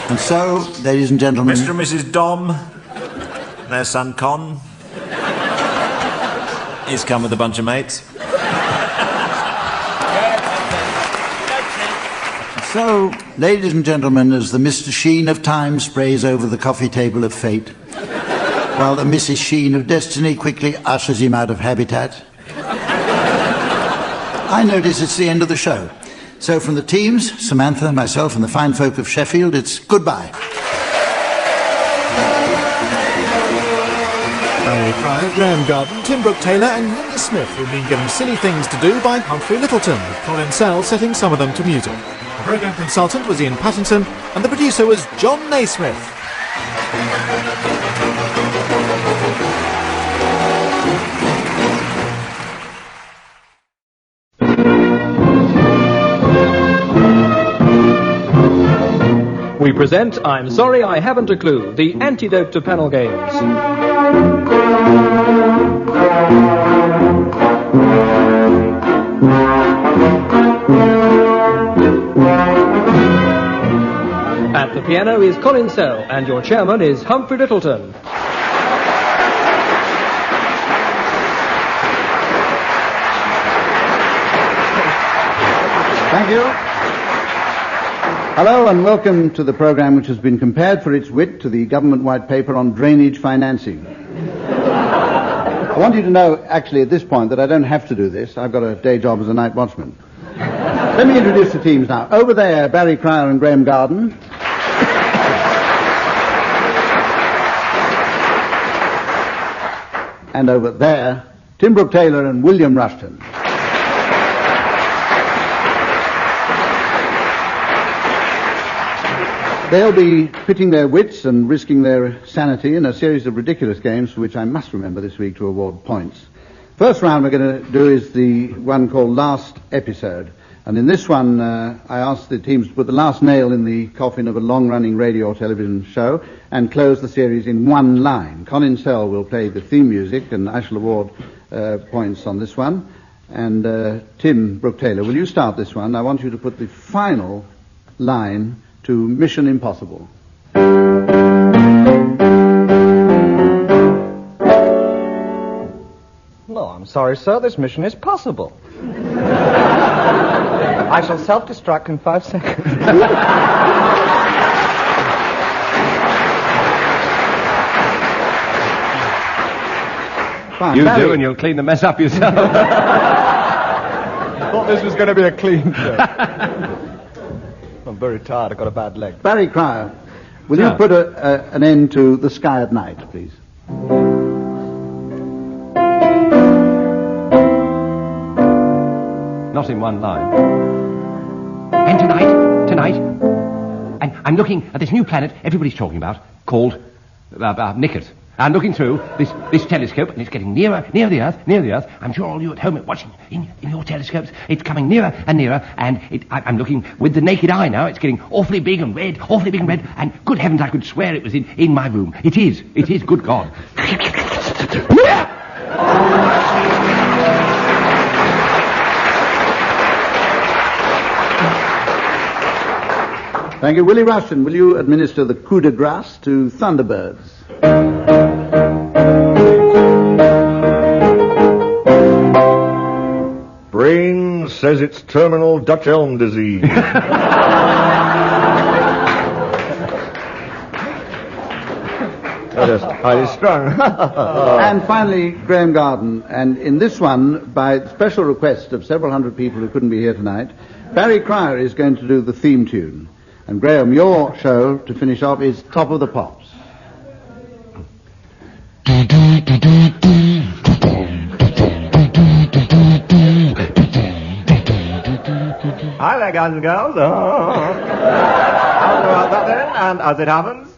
And so, ladies and gentlemen... Mr. and Mrs. Dom, their son Con. He's come with a bunch of mates. So, ladies and gentlemen, as the Mr. Sheen of time sprays over the coffee table of fate, while the Mrs. Sheen of destiny quickly ushers him out of habitat, I notice it's the end of the show. So from the teams, Samantha, myself and the fine folk of Sheffield, it's goodbye. Barry Cryer, Graeme Garden, Tim Brooke-Taylor and Linda Smith have been given Silly Things to Do by Humphrey Lyttelton, with Colin Sell setting some of them to music. The programme consultant was Ian Pattinson and the producer was John Naismith. We present I'm Sorry I Haven't a Clue, the antidote to panel games. At the piano is Colin Sell, and your chairman is Humphrey Lyttelton. Thank you. Hello and welcome to the programme which has been compared for its wit to the government white paper on drainage financing. I want you to know, actually, at this point, that I don't have to do this. I've got a day job as a night watchman. Let me introduce the teams now. Over there, Barry Cryer and Graeme Garden. And over there, Tim Brooke-Taylor and William Rushton. They'll be pitting their wits and risking their sanity in a series of ridiculous games for which I must remember this week to award points. First round we're going to do is the one called Last Episode. And in this one, I asked the teams to put the last nail in the coffin of a long-running radio or television show and close the series in one line. Colin Sell will play the theme music, and I shall award points on this one. And Tim Brooke-Taylor, will you start this one? I want you to put the final line to Mission Impossible. No, I'm sorry, sir. This mission is possible. I shall self-destruct in 5 seconds. You do, and you'll clean the mess up yourself. I thought this was going to be a clean show. I'm very tired. I've got a bad leg. Barry Cryer, will you put an end to The Sky at Night, please? Not in one line. And tonight, and I'm looking at this new planet everybody's talking about, called Nicket. I'm looking through this telescope, and it's getting nearer the Earth. I'm sure all you at home are watching in your telescopes. It's coming nearer and nearer, and I'm looking with the naked eye now. It's getting awfully big and red, and good heavens, I could swear it was in my room. It is, good God. Thank you. Willie Rushton, will you administer the coup de grace to Thunderbirds? Brain says it's terminal Dutch elm disease. Just highly strung. And finally, Graeme Garden. And in this one, by special request of several hundred people who couldn't be here tonight, Barry Cryer is going to do the theme tune. And Graeme, your show, to finish off, is Top of the Pops. Hi there, guys and girls. How about that then? And as it happens.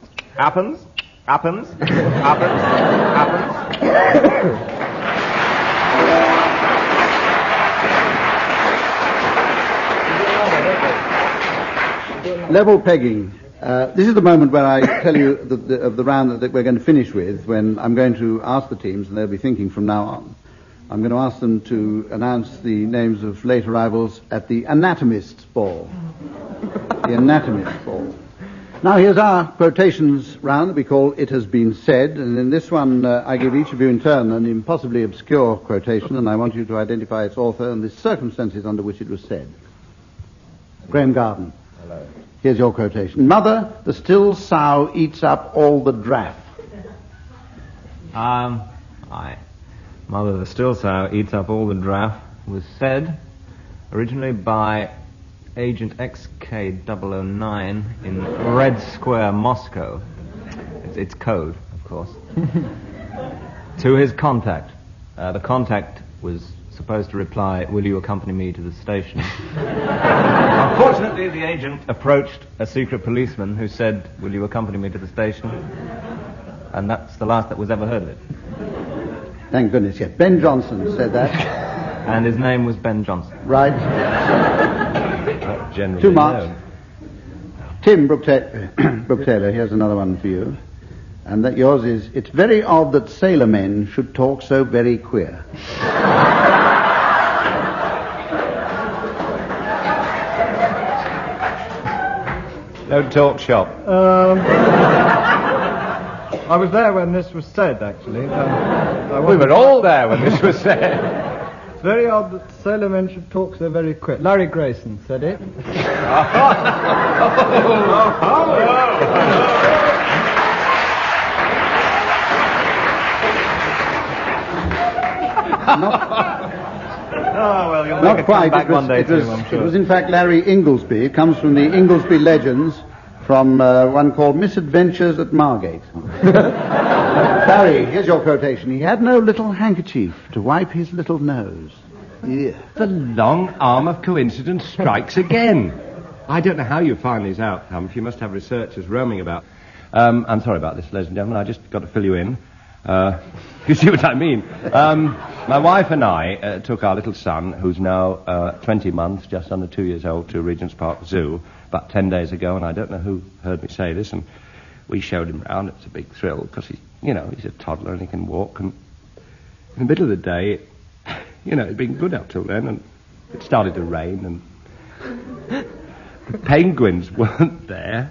Level pegging. This is the moment where I tell you of the round that we're going to finish with, when I'm going to ask the teams, and they'll be thinking from now on. I'm going to ask them to announce the names of late arrivals at the Anatomists Ball. The Anatomists Ball. Now here's our quotations round that we call It Has Been Said, and in this one I give each of you in turn an impossibly obscure quotation, and I want you to identify its author and the circumstances under which it was said. Graeme Garden. Hello. Here's your quotation. Mother, the still sow eats up all the draff. Aye. Mother, the still sow eats up all the draff was said originally by Agent XK009 in Red Square, Moscow. It's code, of course. To his contact. The contact was supposed to reply, will you accompany me to the station? Unfortunately, the agent approached a secret policeman who said, will you accompany me to the station? And that's the last that was ever heard of it. Thank goodness, yes. Ben Jonson said that. And his name was Ben Jonson. Right. Generally 2 marks. Tim Brooke-Taylor, here's another one for you. And that yours is, it's very odd that sailor men should talk so very queer. Don't talk shop. I was there when this was said, actually. We were all there when this was said. It's very odd that sailor men should talk so very quick. Larry Grayson said it. Not quite. It was in fact Larry Inglesby. It comes from the Inglesby Legends, from one called Misadventures at Margate. Larry, here's your quotation. He had no little handkerchief to wipe his little nose. Yeah. The long arm of coincidence strikes again. I don't know how you find these out, Humph. You must have researchers roaming about. I'm sorry about this, ladies and gentlemen. I just got to fill you in. You see what I mean? My wife and I took our little son, who's now 20 months, just under 2 years old, to Regent's Park Zoo about 10 days ago, and I don't know who heard me say this, and we showed him round. It's a big thrill, because he's a toddler and he can walk, and in the middle of the day, it'd been good up till then, and it started to rain, and the penguins weren't there.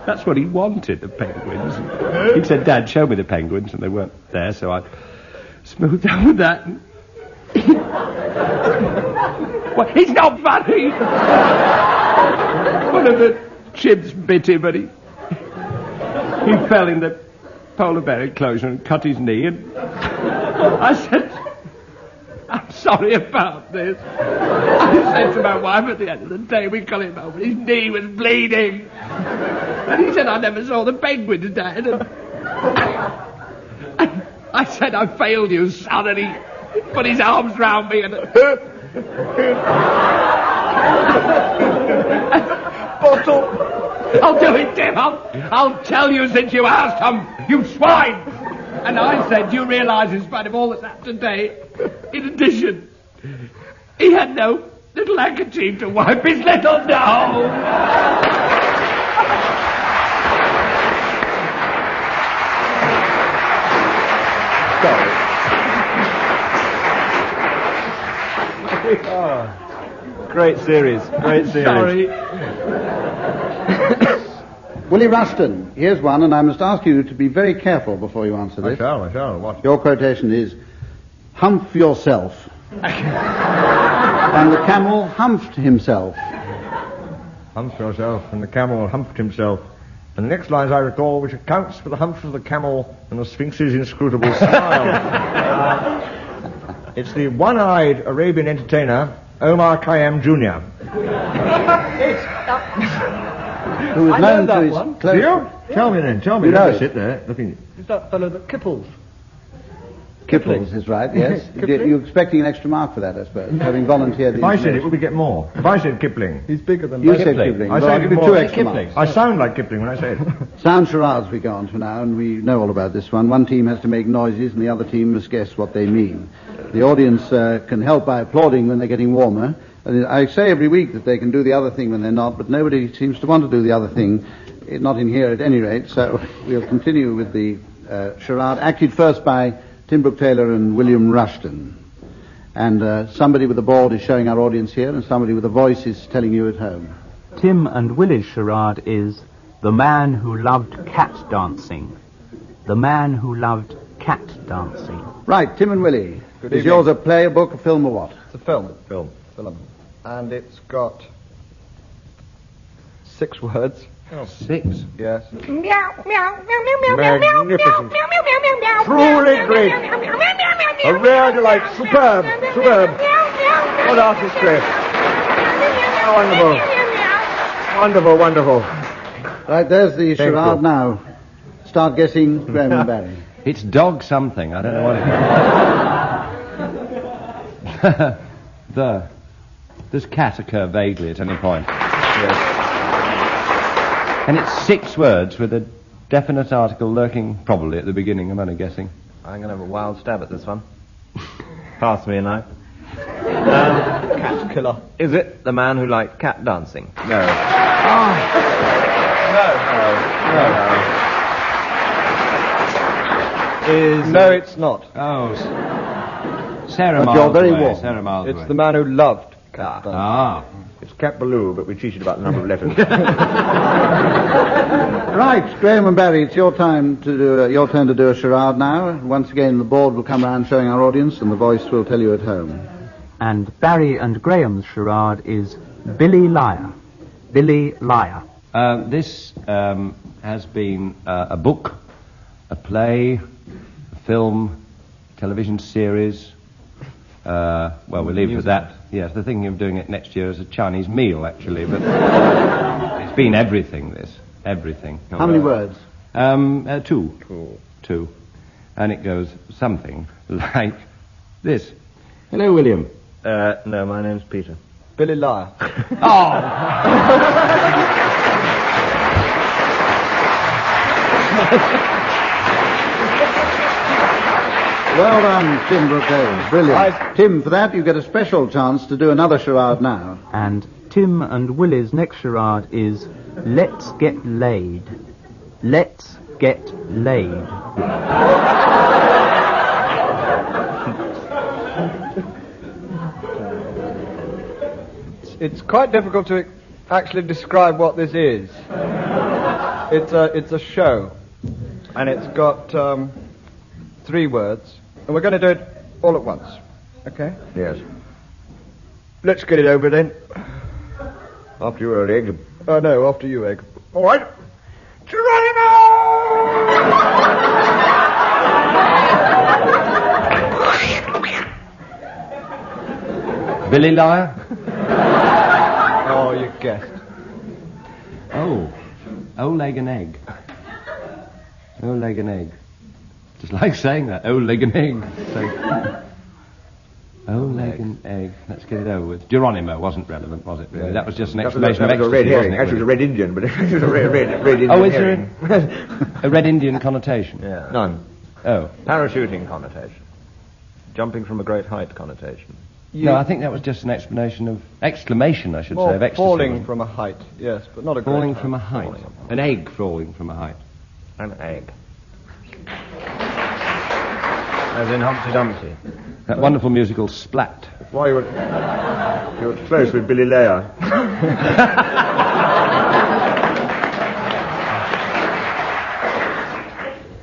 That's what he wanted, the penguins. He said, Dad, show me the penguins, and they weren't there, so I smoothed over that. And... well, he's not funny! One of the chibs bit him, and he fell in the polar bear enclosure and cut his knee, and I said, I'm sorry about this. I said to my wife at the end of the day, we got him home, and his knee was bleeding. And he said, I never saw the penguins, Dad. And I said, I failed you, son. And he put his arms round me and... Bottle. I'll do it, Tim. I'll tell you since you asked him, you swine. And I said, do you realise, in spite of all that's happened today, in addition, he had no little handkerchief to wipe his little nose. Oh, great series. Sorry. Willie Rushton, here's one, and I must ask you to be very careful before you answer this. I shall. What? Your quotation is, humph yourself. And the camel humphed himself. Humph yourself, and the camel humphed himself. And the next lines I recall, which accounts for the humps of the camel and the Sphinx's inscrutable smile. It's the one-eyed Arabian entertainer, Omar Khayyam Jr. Who was known to his close... Do you? Tell me then, You know it. Sit there, looking... Is that fellow that Kipples? Kipples is right, yes. You're expecting an extra mark for that, I suppose, having volunteered... If I said it, would we get more? If I said Kipling... He's bigger than You said Kipling. I Well, I'll give you 2 extra marks. I sound like Kipling when I say it. Sound charades we go on to now, and we know all about this one. One team has to make noises, and the other team must guess what they mean. The audience can help by applauding when they're getting warmer. And I say every week that they can do the other thing when they're not, but nobody seems to want to do the other thing, not in here at any rate, so we'll continue with the charade, acted first by Tim Brooke-Taylor and William Rushton. And somebody with a board is showing our audience here, and somebody with a voice is telling you at home. Tim and Willie's charade is The Man Who Loved Cat Dancing. The Man Who Loved Cat Dancing. Right, Tim and Willie. Good Is evening. yours a play, a book, a film, or what? It's a film. Film. And it's got 6 words. Oh, 6? Yes. magnificent. Truly great. A rare delight. Superb. What artistry. Wonderful. Right, there's the Thank charade you. now. Start guessing, Graeme and Barry. It's dog something. I don't know what it is. Does cat occur vaguely at any point? Yes. And it's 6 words with a definite article lurking probably at the beginning, I'm only guessing. I'm going to have a wild stab at this one. Pass me a knife. Cat killer. Is it the man who liked cat dancing? No. No, it's not. Oh, Sarah But Miles you're very away, warm. Sarah Miles It's away. the man who loved cat dancing. Ah. It's Cat Ballou, but we cheated about the number of letters. Right, Graeme and Barry, it's your turn to do a charade now. Once again, the board will come round showing our audience, and the voice will tell you at home. And Barry and Graham's charade is Billy Liar. Billy Liar. This has been a book, a play, a film, television series. Well, we'll leave it at that. Yes, they're thinking of doing it next year as a Chinese meal, actually, but it's been everything, this. Everything. How many words? Two. Two. And it goes something like this. Hello, William. No, my name's Peter. Billy Liar. Well done, Tim Brooke-Taylor. Brilliant. Tim, for that, you get a special chance to do another charade now. And Tim and Willie's next charade is Let's Get Laid. Let's Get Laid. It's quite difficult to actually describe what this is. It's a show, and it's got 3 words, and we're going to do it all at once. Okay? Yes. Let's get it over then. After you, Egg. No, after you, Egg. All right. Billy Liar? Oh, you guessed. Oh. O-leg and egg. O-leg and egg. Just like saying that. O-leg and egg. So, O-leg and egg. Let's get it over with. Geronimo wasn't relevant, was it, really? That was just an explanation of That was a red ecstasy, herring. wasn't it? Actually, it was a red Indian, but it was a red Indian Oh, is herring. there a Red Indian connotation? Yeah. None. Oh. Parachuting connotation. Jumping from a great height connotation. No, I think that was just an exclamation, I should say, of ecstasy. Falling from a height, yes, but not a great Falling height. from a height. An egg falling from a height. An egg. As in Humpty Dumpty. That wonderful musical Splat. Why you were close with Billy Layer.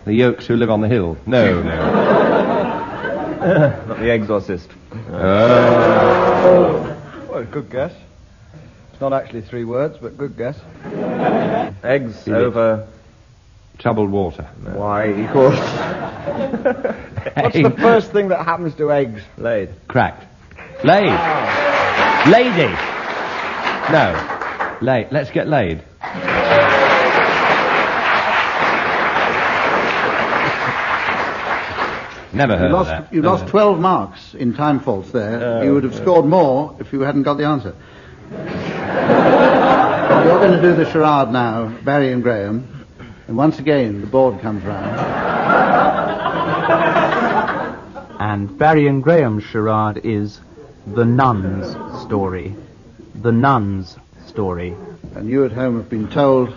The Yolks Who Live on the Hill. No, no. Not the exorcist. Well, good guess. It's not actually 3 words, but good guess. Eggs over troubled water. Why equals What's the first thing that happens to eggs? laid. Cracked. Laid. Lady. No. Laid. Let's get laid. Never heard of that. You lost 12 marks in time faults there. You would have scored more if you hadn't got the answer. You're going to do the charade now, Barry and Graeme. And once again, the board comes round. And Barry and Graham's charade is The Nun's Story. The Nun's Story. And you at home have been told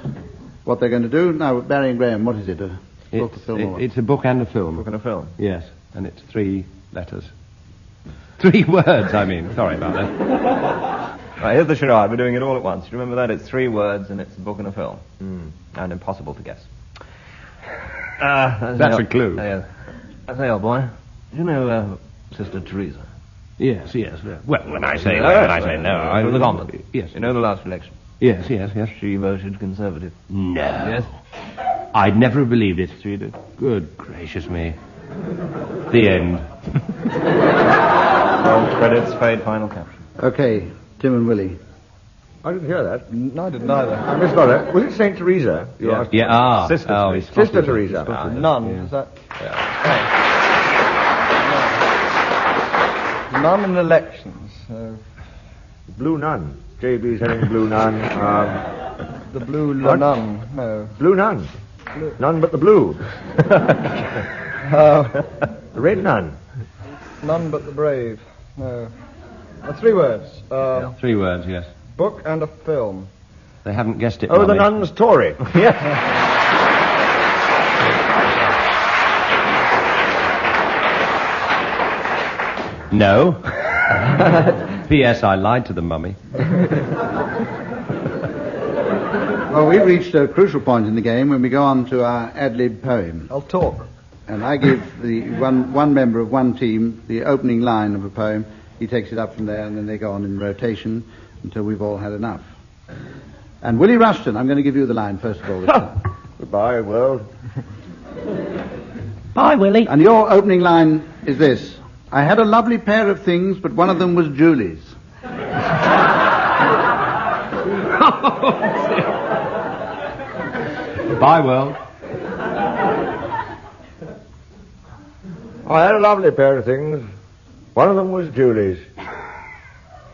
what they're going to do. Now, Barry and Graeme, what is it? A book, a film, or what? It's a book and a film. Book and a film. Yes, and it's 3 letters. 3 words, I mean. Sorry about that. Right, here's the charade. We're doing it all at once. You remember that? It's 3 words and it's a book and a film. And impossible to guess. That's a clue. I say, old boy, do you know Sister Teresa? Yes. Well, when I say no, I the convent. Yes. You know the last election? Yes. She voted Conservative. No. Yes? I'd never have believed it. She did. Good gracious me. The end. Roll credits, fade, final caption. Okay, Tim and Willie. I didn't hear that. No, I didn't either. I missed that. Was it St. Teresa? Yeah. Sister Teresa. Sister Teresa. Nun, is that? Nun and elections. Blue Nun. JB's having Blue Nun. The Blue Nun. No. Blue Nun. None but the blue. The Red Nun. None but the brave. No. 3 words. 3 words, yes. Book and a film. They haven't guessed it. Oh, the Mummy. Nun's Tory. No. P.S. I lied to the mummy. Well, we've reached a crucial point in the game when we go on to our ad-lib poem. I'll talk. And I give the one member of one team the opening line of a poem. He takes it up from there, and then they go on in rotation until we've all had enough. And Willie Rushton, I'm going to give you the line first of all this time. Goodbye, world. Bye, Willie. And your opening line is this. I had a lovely pair of things, but one of them was Julie's. Bye, world. I had a lovely pair of things. One of them was Julie's.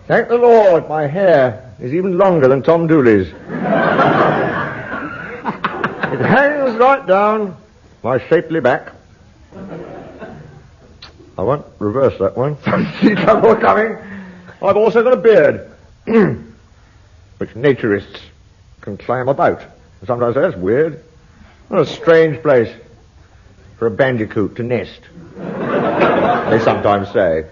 Thank the Lord, my hair is even longer than Tom Dooley's. It hangs right down my shapely back. I won't reverse that one. See trouble coming. I've also got a beard, which naturists can climb about. Sometimes that's weird. What a strange place for a bandicoot to nest. They sometimes say.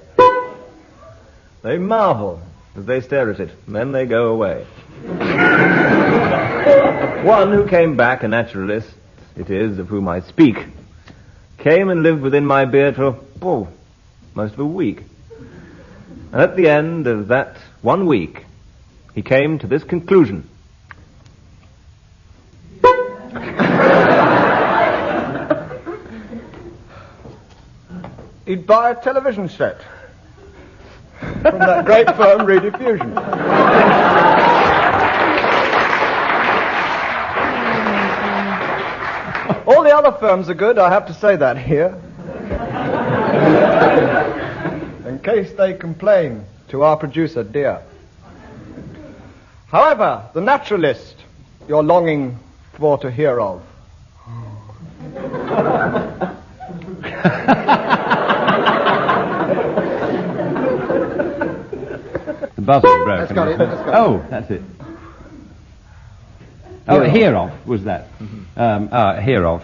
They marvel as they stare at it, and then they go away. One who came back, a naturalist, it is, of whom I speak, came and lived within my beard for, most of a week. And at the end of that 1 week, he came to this conclusion. He'd buy a television set from that great firm, Rediffusion. All the other firms are good, I have to say that here. In case they complain to our producer, dear. However, the naturalist you're longing for to hear of. The buzzer's broken. That's got it. Oh, that's it. Oh, hear of was that. Hear of.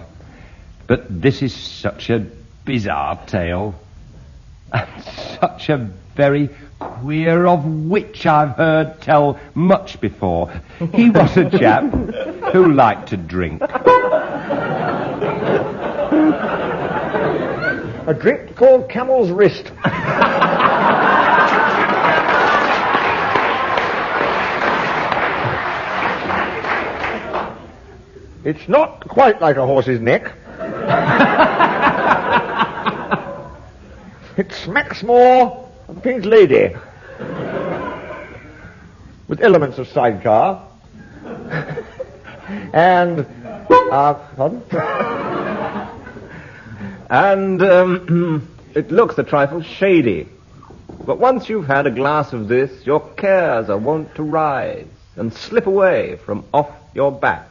But this is such a bizarre tale. And such a very queer of which I've heard tell much before. He was a chap who liked to drink. A drink called Camel's Wrist. It's not quite like a horse's neck. It smacks more of the King's Lady. With elements of sidecar. And, pardon? And it looks a trifle shady. But once you've had a glass of this, your cares are wont to rise and slip away from off your back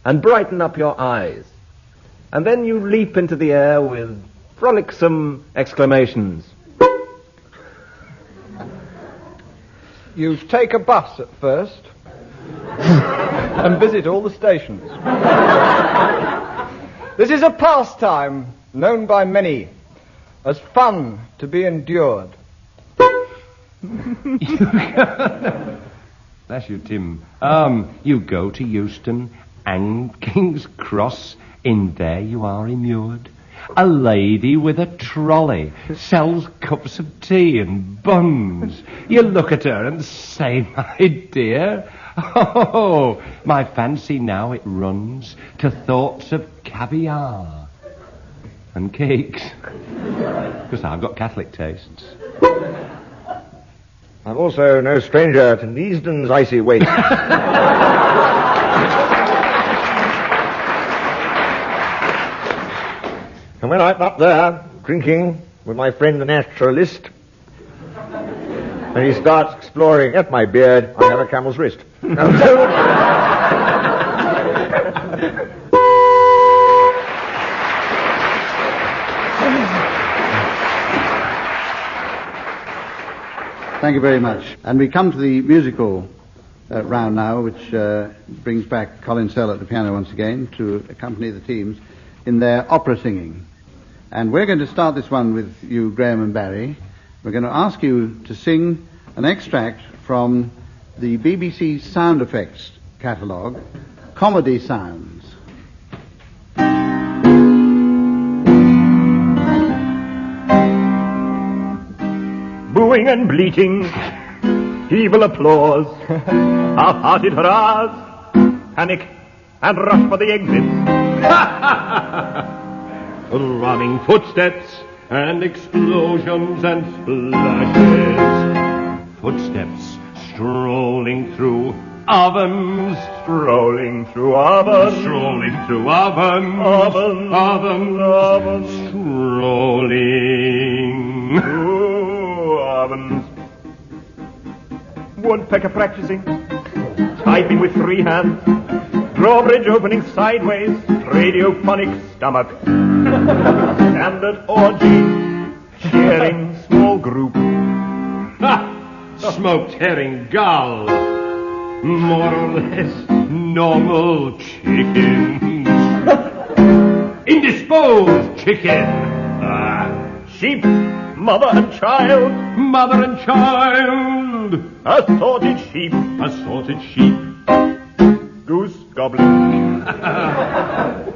and brighten up your eyes. And then you leap into the air with frolicsome exclamations. You take a bus at first and visit all the stations. This is a pastime known by many as fun to be endured. Bless you, Tim. You go to Euston and King's Cross. In there you are immured. A lady with a trolley sells cups of tea and buns. You look at her and say, my dear, oh, my fancy now it runs to thoughts of caviar and cakes. Because I've got Catholic tastes. I'm also no stranger to Neasden's icy waste. And when I'm up there, drinking with my friend the naturalist, and he starts exploring at my beard, I have a camel's wrist. Thank you very much. And we come to the musical round now, which brings back Colin Sell at the piano once again to accompany the teams in their opera singing. And we're going to start this one with you, Graeme and Barry. We're going to ask you to sing an extract from the BBC Sound Effects catalogue, Comedy Sounds. Booing and bleating, evil applause, half-hearted hurrahs, panic and rush for the exits. Running footsteps and explosions and splashes. Footsteps strolling through ovens. Strolling through ovens. Strolling through ovens. Ovens. Ovens. Ovens. Strolling through ovens. Woodpecker practicing. Typing with free hands. Drawbridge opening sideways. Radiophonic stomach. Standard orgy. Sharing small group. Ha! Smoked herring gull. More or less normal chickens. Indisposed chicken. Sheep. Mother and child. Mother and child. Assorted sheep. Assorted sheep. Goose gobbling.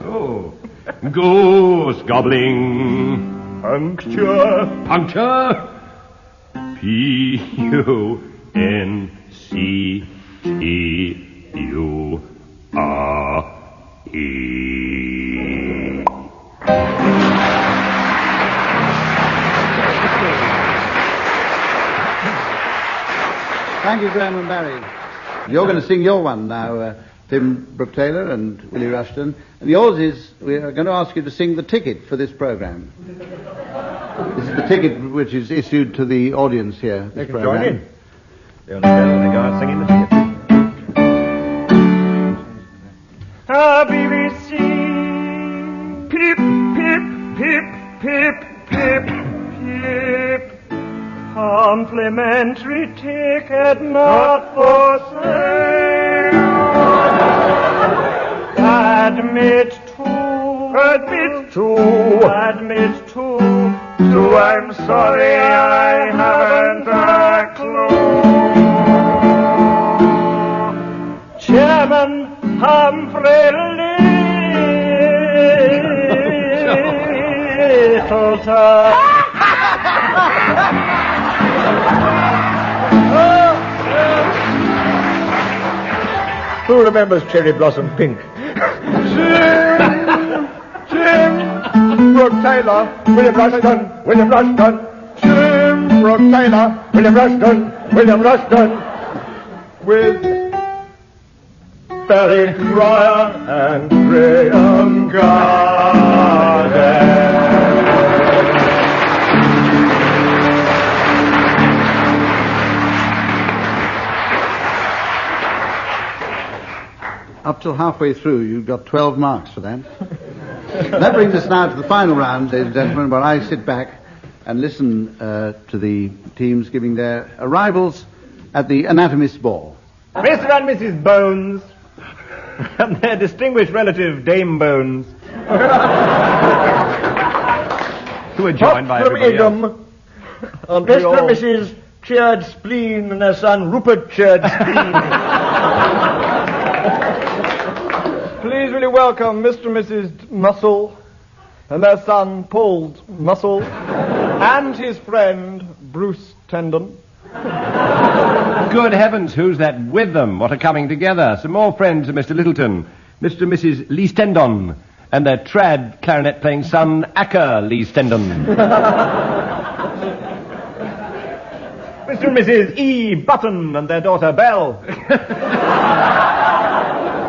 Oh. Goose gobbling. Puncture. Puncture. P-U-N-C-T-U-R-E. Thank you, Graeme and Barry. You're going to sing your one now, Tim Brooke-Taylor and Willie Rushton. And yours is, we are going to ask you to sing the ticket for this programme. This is the ticket which is issued to the audience here. They can join in. They understand when they go out singing the ticket. BBC. Pip, pip, pip, pip, pip, pip. Complimentary ticket not for sale. Admit to. I'm sorry I haven't a clue. Chairman Humphrey Lyttelton. Who remembers Cherry Blossom Pink? Jim Brooke-Taylor, William Rushton, William Rushton. Jim Brooke-Taylor, William Rushton, William Rushton. With Barry Cryer and Graeme Garden. Up till halfway through, you got 12 marks for that. That brings us now to the final round, ladies and gentlemen, where I sit back and listen to the teams giving their arrivals at the Anatomists Ball. Mr. and Mrs. Bones and their distinguished relative Dame Bones. Who are joined by everybody else. Mr. and Mrs. Churd Spleen and their son Rupert Churd Spleen. Please really welcome Mr. and Mrs. Muscle and their son Paul Muscle and his friend Bruce Tendon. Good heavens, who's that with them? What a coming together. Some more friends of Mr. Lyttelton, Mr. and Mrs. Lee Stendon, and their trad clarinet-playing son, Acker Lee Stendon. Mr. and Mrs. E. Button and their daughter Belle.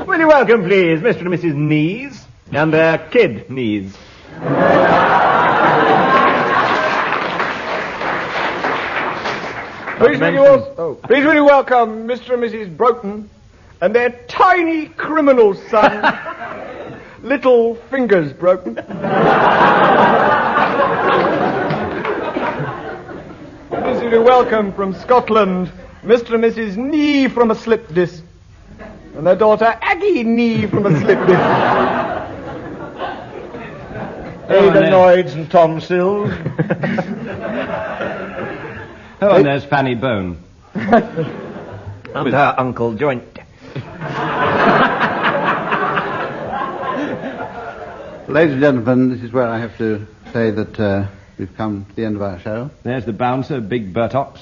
Will you welcome, please, Mr. and Mrs. Knees and their kid Knees. Please will you welcome Mr. and Mrs. Broughton and their tiny criminal son, Little Fingers Broughton. This you to welcome from Scotland, Mr. and Mrs. Nee from a slip disc, and their daughter Aggie Nee from a slip disc. Adenoids and tonsils. Oh, and there's Fanny Bone. With her Uncle Joint. Ladies and gentlemen, this is where I have to say that we've come to the end of our show. There's the bouncer, Big Burtox.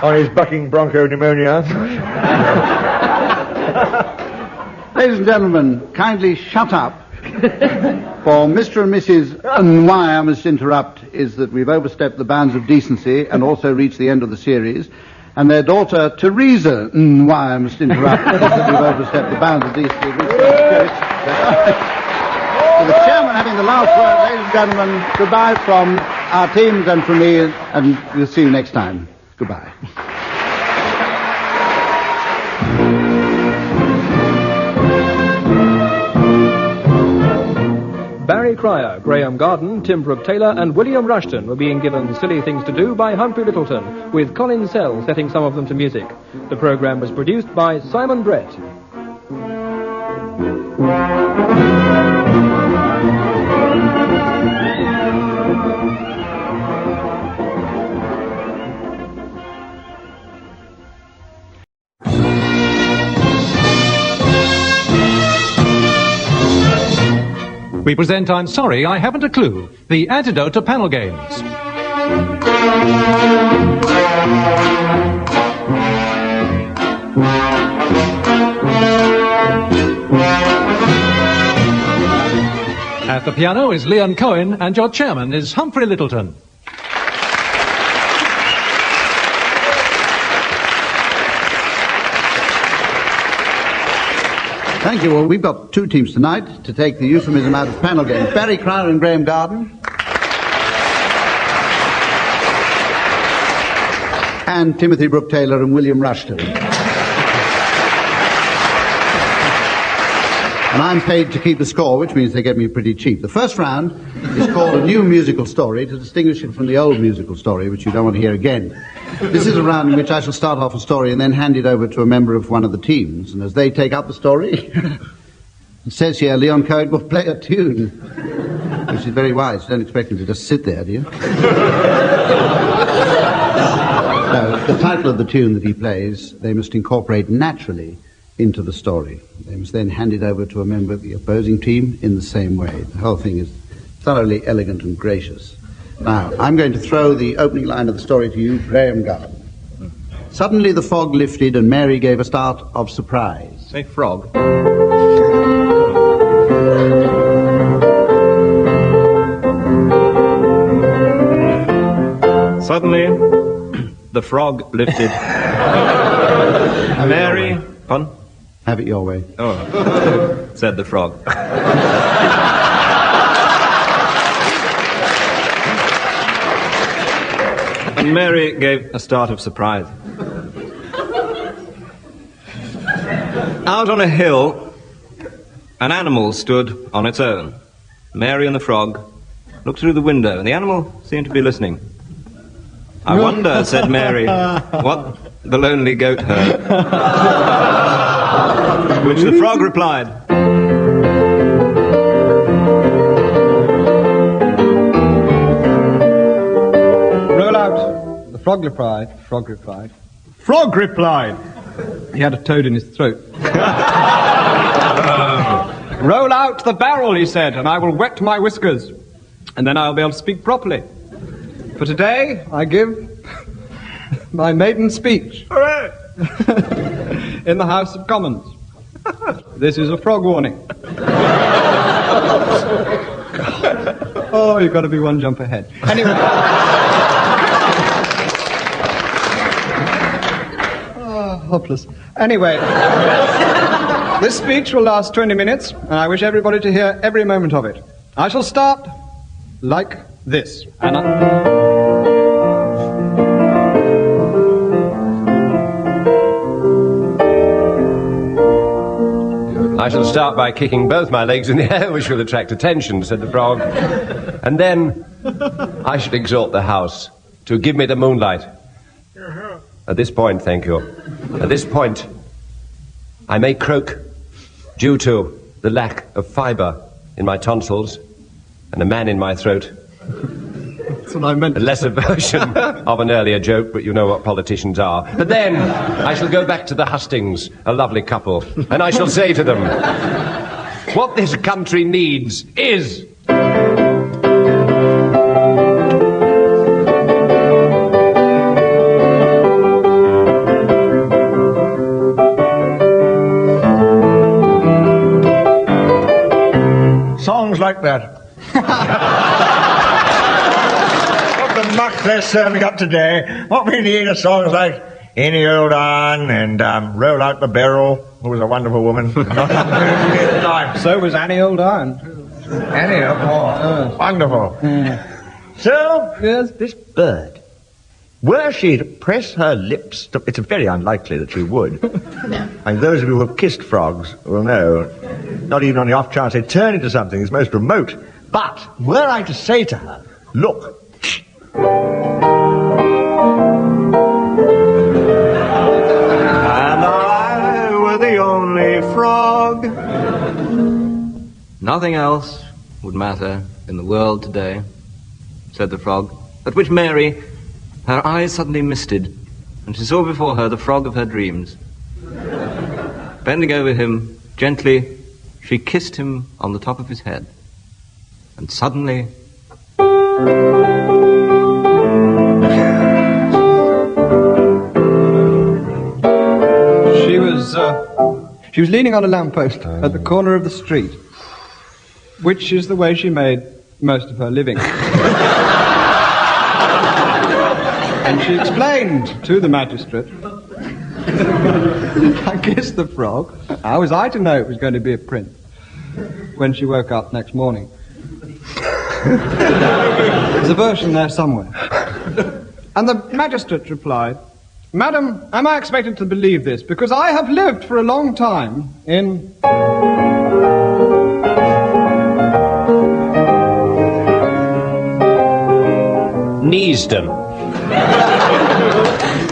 On his bucking bronchopneumonia. Ladies and gentlemen, kindly shut up. For Mr. and Mrs. Why I must interrupt is that we've overstepped the bounds of decency and also reached the end of the series. And their daughter, Teresa, why I must interrupt is that we've overstepped the bounds of decency. So the chairman having the last word, ladies and gentlemen, goodbye from our teams and from me, and we'll see you next time. Goodbye. Barry Cryer, Graeme Garden, Tim Brooke-Taylor and William Rushton were being given Silly Things to Do by Humphrey Lyttelton, with Colin Sell setting some of them to music. The programme was produced by Simon Brett. We present I'm Sorry, I Haven't a Clue, the antidote to panel games. At the piano is Leon Cohen, and your chairman is Humphrey Lyttelton. Thank you. Well, we've got two teams tonight to take the euphemism out of panel games. Barry Cryer and Graeme Garden. And Timothy Brooke-Taylor and William Rushton. And I'm paid to keep the score, which means they get me pretty cheap. The first round is called a new musical story to distinguish it from the old musical story, which you don't want to hear again. This is a round in which I shall start off a story and then hand it over to a member of one of the teams. And as they take up the story, it says here, Leon Cohen will play a tune, which is very wise. You don't expect him to just sit there, do you? No, the title of the tune that he plays, they must incorporate naturally into the story. They must then hand it over to a member of the opposing team in the same way. The whole thing is thoroughly elegant and gracious. Now, I'm going to throw the opening line of the story to you, Graeme Garden. Suddenly the fog lifted and Mary gave a start of surprise. Say frog. Suddenly, the frog lifted. Mary... Pardon? Have it your way. Oh, said the frog. And Mary gave a start of surprise. Out on a hill, an animal stood on its own. Mary and the frog looked through the window, and the animal seemed to be listening. I wonder, said Mary, what the lonely goat heard. To which the frog replied, Roll out. The frog replied. Frog replied. Frog replied. He had a toad in his throat. Roll out the barrel, he said, and I will wet my whiskers, and then I'll be able to speak properly. For today, I give my maiden speech. Hooray! In the House of Commons. This is a frog warning. Oh, you've got to be one jump ahead. Anyway. Oh, hopeless. Anyway, this speech will last 20 minutes, and I wish everybody to hear every moment of it. I shall start like this. I shall start by kicking both my legs in the air, which will attract attention, said the frog. And then I shall exhort the house to give me the moonlight. At this point, thank you. At this point, I may croak due to the lack of fibre in my tonsils and a man in my throat. That's what I meant. A lesser version of an earlier joke, but you know what politicians are. But then I shall go back to the hustings, a lovely couple, and I shall say to them, what this country needs is... Songs like that. What the muck they're serving up today. What we need are songs like Any Old Iron and Roll Out the Barrel, who was a wonderful woman. So was Annie Old Iron. Annie, wonderful. So, there's this bird. Were she to press her lips to... It's very unlikely that she would. And those of you who have kissed frogs will know, not even on the off chance they turn into something that's most remote. But were I to say to her, look... And I were the only frog. Nothing else would matter in the world today, said the frog, at which Mary, her eyes suddenly misted, and she saw before her the frog of her dreams. Bending over him, gently, she kissed him on the top of his head. And suddenly... She was leaning on a lamppost at the corner of the street, which is the way she made most of her living. And she explained to the magistrate, I kissed the frog. How was I to know it was going to be a prince? When she woke up next morning. There's a version there somewhere. And the magistrate replied, Madam, am I expected to believe this? Because I have lived for a long time in... Neasden.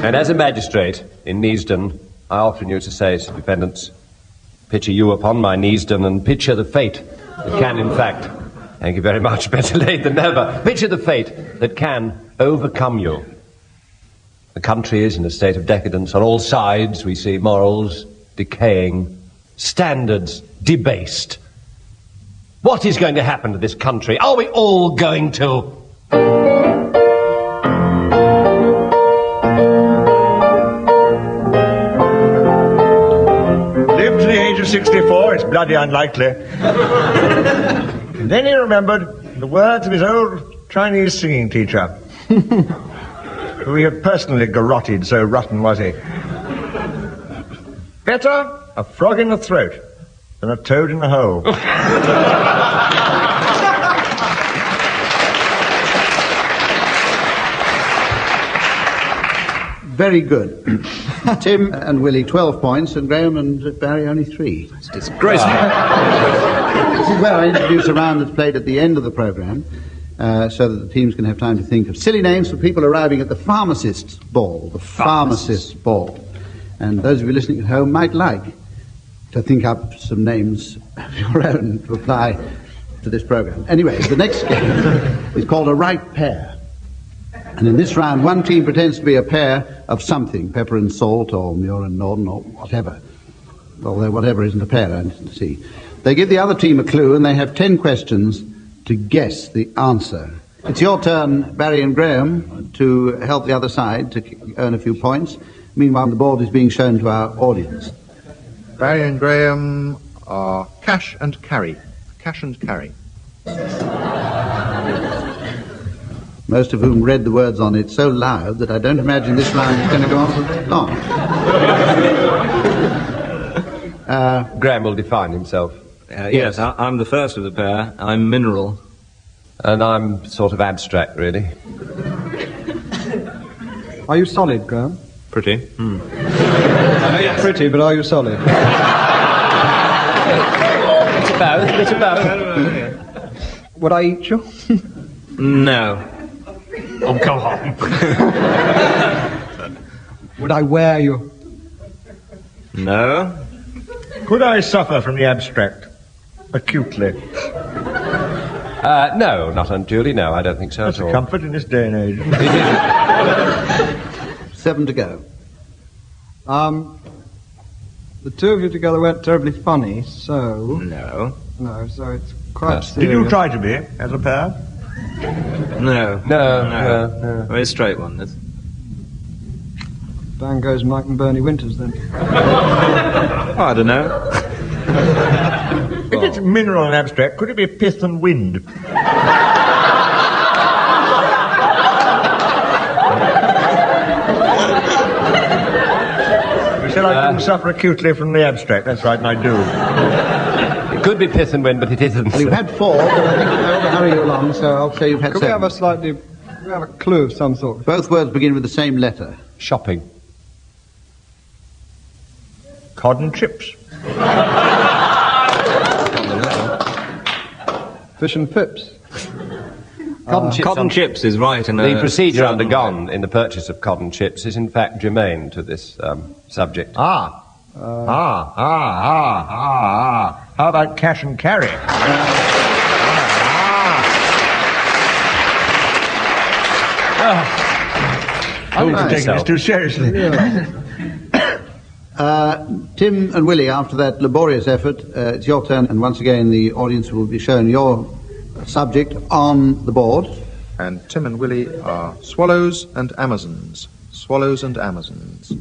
And as a magistrate in Neasden, I often used to say to defendants, picture you upon my Neasden and picture the fate that can, in fact, thank you very much, better late than never, picture the fate that can overcome you. The country is in a state of decadence. On all sides we see morals decaying, standards debased. What is going to happen to this country? Are we all going to... Lived to the age of 64, it's bloody unlikely. And then he remembered the words of his old Chinese singing teacher, who he had personally garroted, so rotten was he. Better a frog in the throat than a toad in the hole. Very good. Tim and Willie, 12 points, and Graeme and Barry only 3. It's disgraceful. This is where I introduce a round that's played at the end of the programme, so that the teams can have time to think of silly names for people arriving at the Pharmacists Ball. The Pharmacists Ball. And those of you listening at home might like to think up some names of your own to apply to this programme. Anyway, the next game is called a right pair. And in this round, one team pretends to be a pair of something, pepper and salt, or Muir and Norden, or whatever. Although whatever isn't a pair, I see. They give the other team a clue, and they have 10 questions to guess the answer. It's your turn, Barry and Graeme, to help the other side to earn a few points. Meanwhile, the board is being shown to our audience. Barry and Graeme are cash and carry. Cash and carry. Most of whom read the words on it so loud that I don't imagine this round is going to go on for long. Graeme will define himself. Yes, I'm the first of the pair. I'm mineral. And I'm sort of abstract, really. Are you solid, Graeme? Pretty. I know you're pretty, but are you solid? Bit of both. Would I eat you? No. Oh, come on. Would I wear you? No. Could I suffer from the abstract? Acutely. No, not unduly, no, I don't think so That's at all. a comfort in this day and age. 7 to go. The two of you together weren't terribly funny, so... No. No, so it's quite Did serious. you try to be, as a pair? No. No. Very straight one, this. Bang goes Mike and Bernie Winters, then. I don't know. If it's mineral and abstract, could it be pith and wind? You said I couldn't suffer acutely from the abstract. That's right, and I do. It could be pith and wind, but it isn't. Well, you've had 4, but I think I ought to hurry you along, so I'll say you've had Could 7. we have a clue of some sort? Both words begin with the same letter. Shopping. Cod and chips. Fish and pips. Cod and chips is right. In the a procedure southern undergone in the purchase of cod and chips is in fact germane to this subject. How about cash and carry? I'm not taking this too seriously. Tim and Willie, after that laborious effort, it's your turn, and once again the audience will be shown your subject on the board. And Tim and Willie are swallows and Amazons. Swallows and Amazons.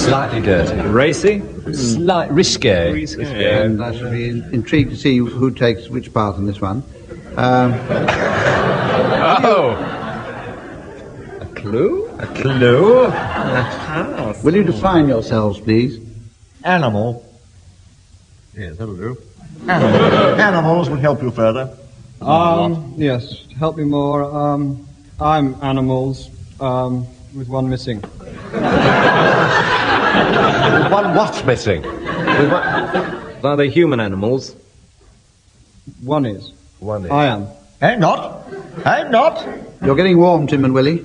Slightly dirty. Racy? Risque. And I shall be intrigued to see who takes which part in this one. A clue? A clue? Will you define yourselves, please? Animal. Yes, that'll do. Animals will help you further. Yes, to help me more, I'm animals, with one missing. One what's missing? Are they human animals? One is. One is. I am. I'm not. I'm not. You're getting warm, Tim and Willie.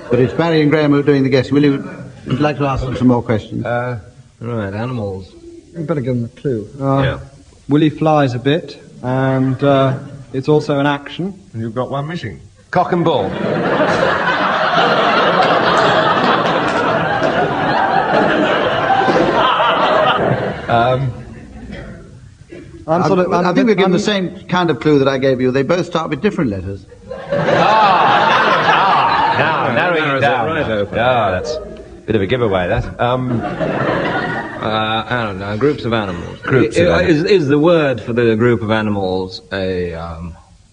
But it's Barry and Graeme who are doing the guessing. Would you like to ask them some more questions? Right, animals. You better give them a clue. Yeah. Willie flies a bit, and it's also an action. And you've got one missing. Cock and bull. I think we're given the same kind of clue that I gave you. They both start with different letters. Now, narrowing it down. Right open. That's a bit of a giveaway, that. I don't know, groups of animals. Groups of animals. Is the word for the group of animals a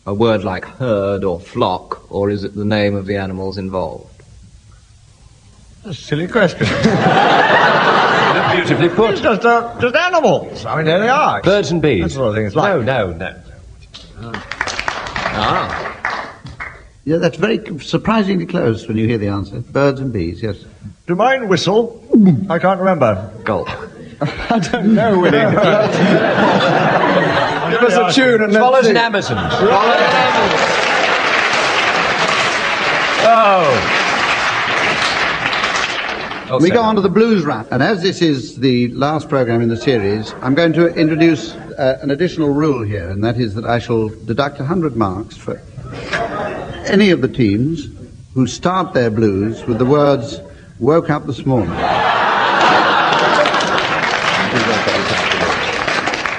word like herd or flock, or is it the name of the animals involved? That's a silly question. Beautifully put. It's just animals. I mean, there they are. Birds and bees. That's the sort of thing it's like. No. Yeah, that's very surprisingly close when you hear the answer. Birds and bees, yes. Do mine whistle? I can't remember. Gulp. I don't know, Willie. Give us a tune and Swallows and Amazons. We go on to the blues round, and as this is the last program in the series, I'm going to introduce an additional rule here, and that is that I shall deduct 100 marks for any of the teams who start their blues with the words, "woke up this morning."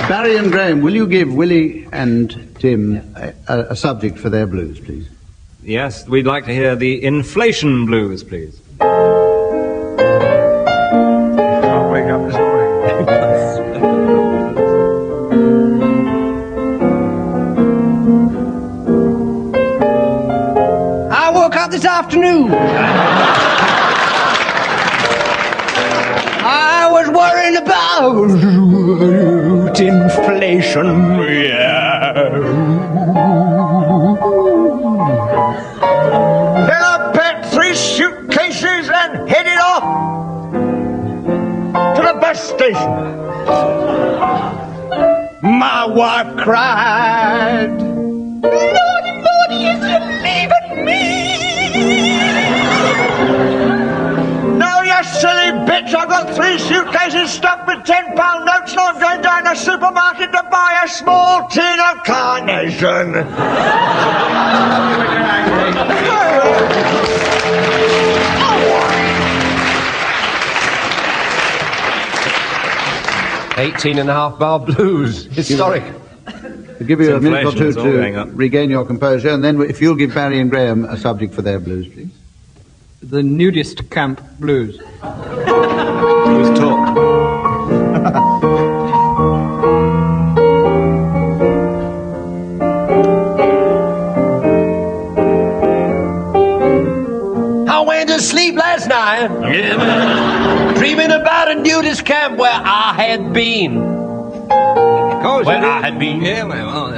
Barry and Graeme, will you give Willie and Tim a subject for their blues, please? Yes, we'd like to hear the inflation blues, please. Can't wake up this morning. I woke up this afternoon. I was worrying about inflation. Yeah. compilation. My wife cried, Lordy, Lordy, is you leaving me? No, you silly bitch, I've got 3 suitcases stuffed with £10 notes and I'm going down to the supermarket to buy a small tin of carnation. 18.5 bar blues. Historic. I'll give you a minute or two to regain your composure, and then if you'll give Barry and Graeme a subject for their blues, please. The nudist camp blues. Blues talk. I went to sleep last night, dreaming about a nudist camp where I had been. Yeah, well,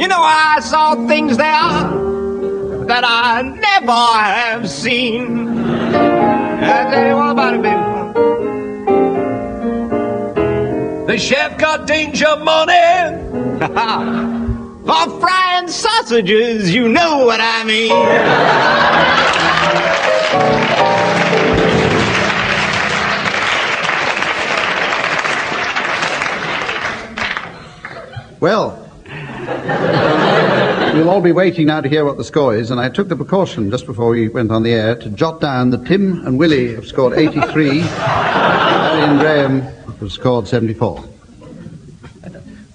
You know, I saw things there that I never have seen. I'll tell you all about it, baby. The chef got danger money for frying sausages, you know what I mean. Well, we'll all be waiting now to hear what the score is, and I took the precaution just before we went on the air to jot down that Tim and Willie have scored 83, Barry and Graeme have scored 74.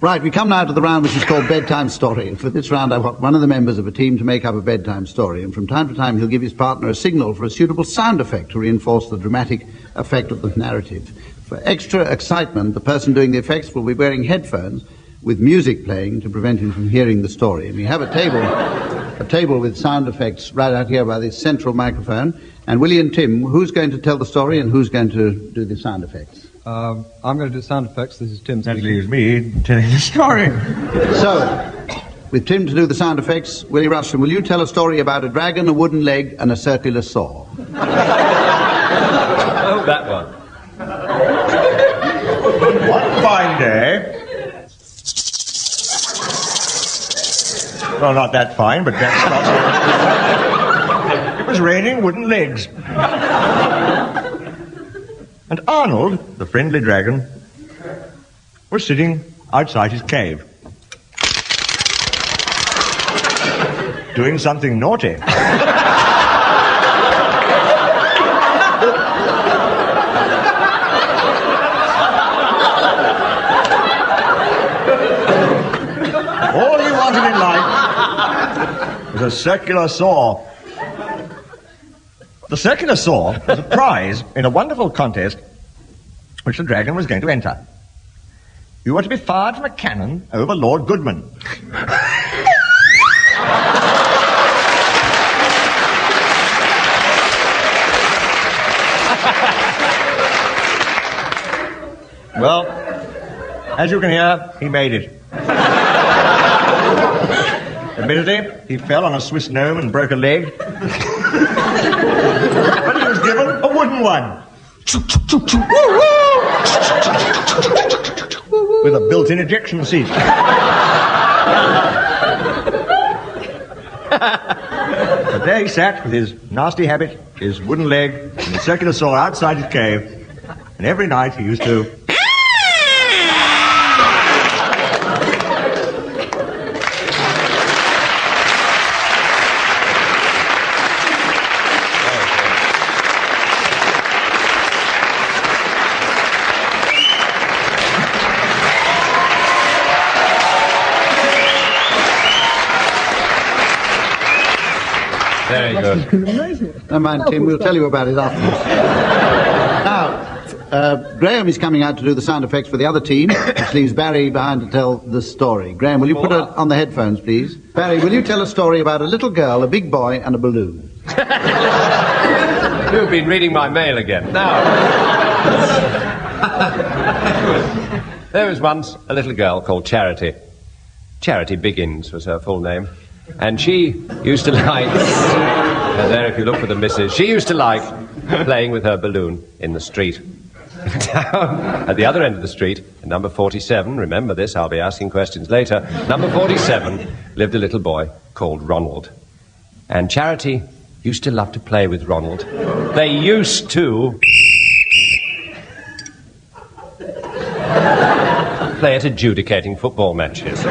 Right, we come now to the round which is called Bedtime Story, and for this round I want one of the members of a team to make up a bedtime story, and from time to time he'll give his partner a signal for a suitable sound effect to reinforce the dramatic effect of the narrative. For extra excitement, the person doing the effects will be wearing headphones with music playing to prevent him from hearing the story. And we have a table with sound effects right out here by this central microphone. And Willie and Tim, who's going to tell the story and who's going to do the sound effects? I'm going to do sound effects. This is Tim That speaking. leaves me telling the story. So, with Tim to do the sound effects, Willie Rushton, will you tell a story about a dragon, a wooden leg, and a circular saw? Oh, that one. One fine day... Well, not that fine, but that's not... It was raining wooden legs. And Arnold, the friendly dragon, was sitting outside his cave, doing something naughty. All he wanted in life was a circular saw. The circular saw was a prize in a wonderful contest which the dragon was going to enter. You were to be fired from a cannon over Lord Goodman. Well, as you can hear, he made it. Admittedly, he fell on a Swiss gnome and broke a leg. But he was given a wooden one. With a built-in ejection seat. But there he sat with his nasty habit, his wooden leg, and the circular saw outside his cave. And every night he used to... Very good. Never mind, Tim, we'll tell you about it afterwards. Now, Graeme is coming out to do the sound effects for the other team, which leaves Barry behind to tell the story. Graeme, will you put it on the headphones, please? Barry, will you tell a story about a little girl, a big boy, and a balloon? You've been reading my mail again. Now, there was once a little girl called Charity. Charity Biggins was her full name. And she used to like... And there, if you look for the missus, she used to like playing with her balloon in the street. Down at the other end of the street, at number 47, remember this, I'll be asking questions later, number 47 lived a little boy called Ronald. And Charity used to love to play with Ronald. They used to play at adjudicating football matches.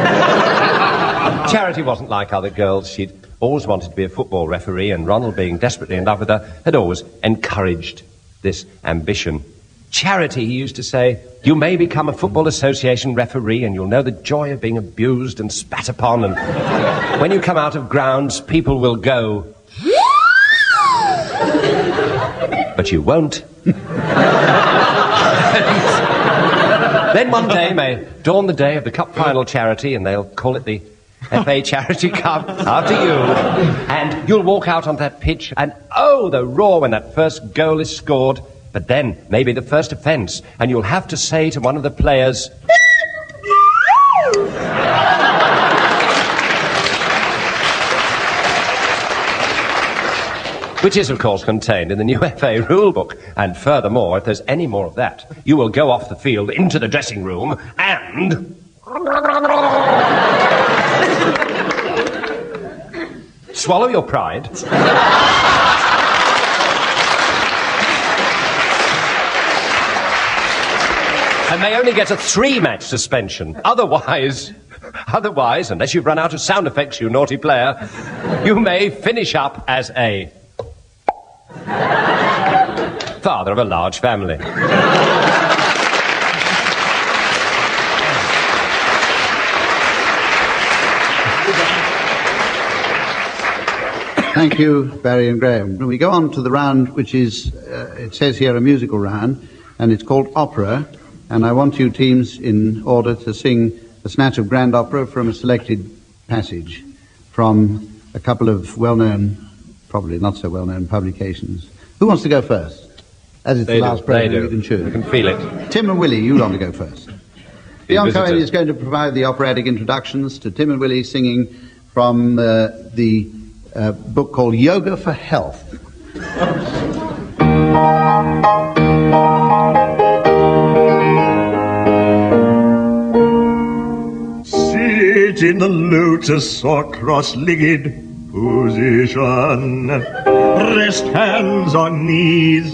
Charity wasn't like other girls. She'd always wanted to be a football referee, and Ronald, being desperately in love with her, had always encouraged this ambition. Charity, he used to say, you may become a football association referee and you'll know the joy of being abused and spat upon, and when you come out of grounds, people will go, but you won't. Then one day may dawn the day of the cup final, Charity, and they'll call it the FA Charity Cup after you. And you'll walk out on that pitch and, oh, the roar when that first goal is scored. But then, maybe the first offence, and you'll have to say to one of the players, which is, of course, contained in the new FA rulebook. And furthermore, if there's any more of that, you will go off the field into the dressing room and... swallow your pride. And may only get a 3-match suspension. Otherwise, unless you've run out of sound effects, you naughty player, you may finish up as a father of a large family. Thank you, Barry and Graeme. We go on to the round, which is, it says here, a musical round, and it's called opera. And I want you teams, in order, to sing a snatch of grand opera from a selected passage from a couple of well-known, probably not so well-known publications. Who wants to go first? As it's the last program, you can choose. I can feel it. Tim and Willie, you want to go first. Beyond Cohen is going to provide the operatic introductions to Tim and Willie singing from the book called Yoga for Health. Sit in the lotus or cross-legged position. Rest hands on knees,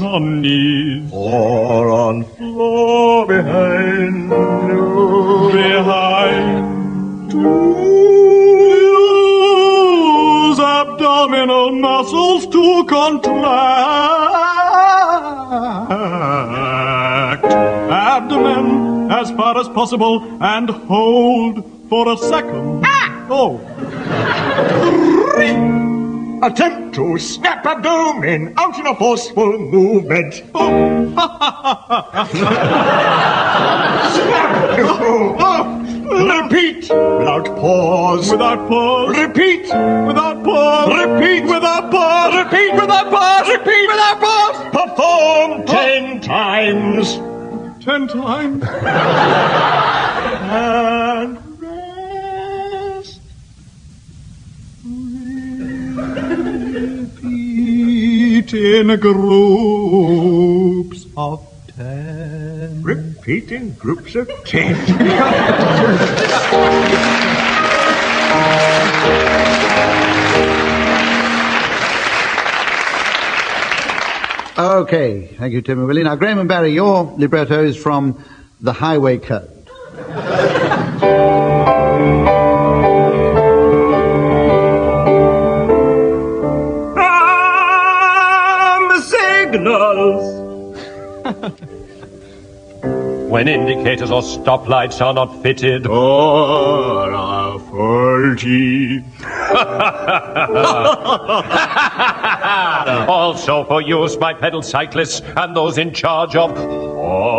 or on floor behind. To use abdominal muscles to contract. Abdomen as far as possible and hold for a second. Oh. Attempt to snap abdomen out in a forceful movement. Oh. Snap. Oh. Repeat without pause. Without pause. Repeat without pause. Repeat without pause. Repeat without pause. Repeat without pause. Perform 10 times. 10 times. And rest. Repeat in groups of 10. Repeat in groups of 10. Okay, thank you, Tim and Willie. Now, Graeme and Barry, your libretto is from The Highway Code. Signals. When indicators or stoplights are not fitted or are faulty. Also for use by pedal cyclists and those in charge of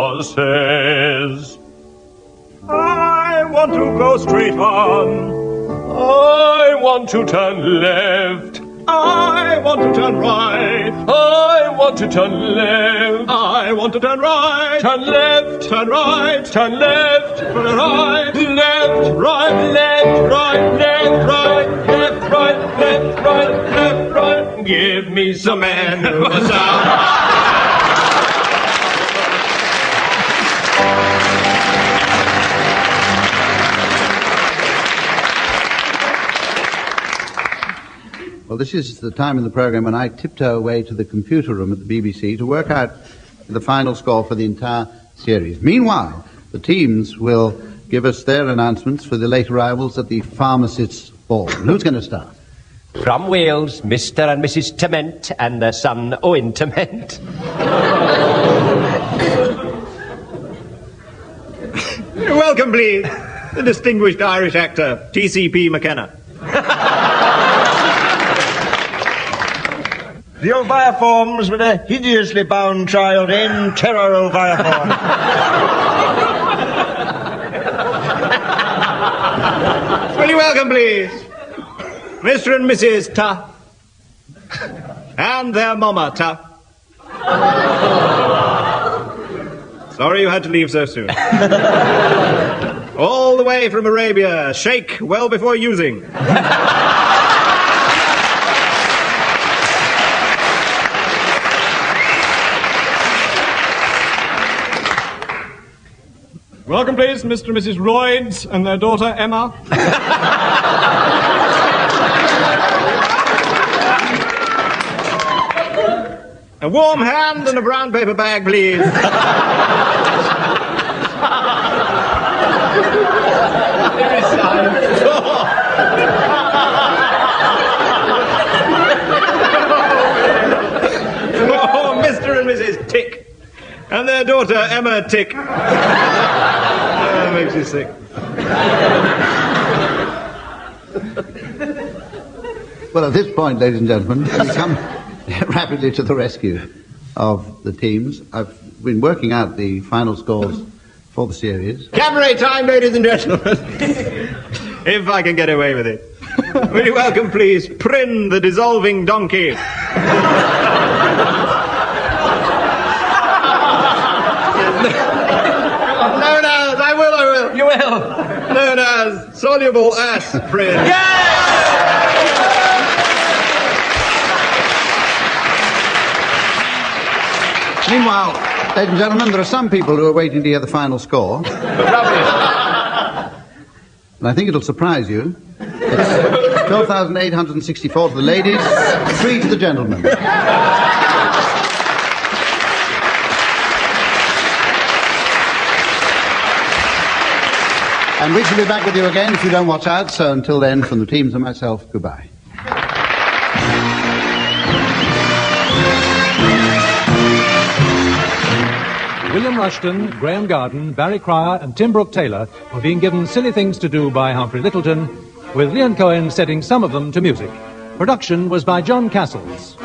horses. I want to go straight on. I want to turn left. I want to turn right. I want to turn left. I want to turn right. Turn left. Turn right. Turn left. Turn right. Left. Right. Left. Right. Left. Right. Left. Right. Left. Right. Left. Right. give me some men who are sound. Well, this is the time in the programme when I tiptoe away to the computer room at the BBC to work out the final score for the entire series. Meanwhile, the teams will give us their announcements for the late arrivals at the Pharmacists Ball. And who's going to start? From Wales, Mr. and Mrs. Tement and their son Owen Tement. Welcome, please, the distinguished Irish actor, T.C.P. McKenna. The Oviaforms with a hideously bound child in terror Oviaform. Really welcome, please, Mr. and Mrs. Ta. And their mama, Ta. Sorry you had to leave so soon. All the way from Arabia, shake well before using. Welcome, please, Mr. and Mrs. Royds and their daughter, Emma. A warm hand and a brown paper bag, please. Oh, Mr. and Mrs. Tick. And their daughter, Emma Tick. That makes you sick. Well, at this point, ladies and gentlemen, we come rapidly to the rescue of the teams. I've been working out the final scores for the series. Cabaret time, ladies and gentlemen. If I can get away with it. Will you welcome, please, Prin, the dissolving donkey. Known as, I will. You will. Known as soluble aspirin. Meanwhile, ladies and gentlemen, there are some people who are waiting to hear the final score. And I think it'll surprise you. It's 12,864 to the ladies, 3 to the gentlemen. And we shall be back with you again if you don't watch out. So until then, from the teams and myself, goodbye. William Rushton, Graeme Garden, Barry Cryer and Tim Brooke-Taylor were being given Silly Things to Do by Humphrey Lyttelton, with Leon Cohen setting some of them to music. Production was by John Castles.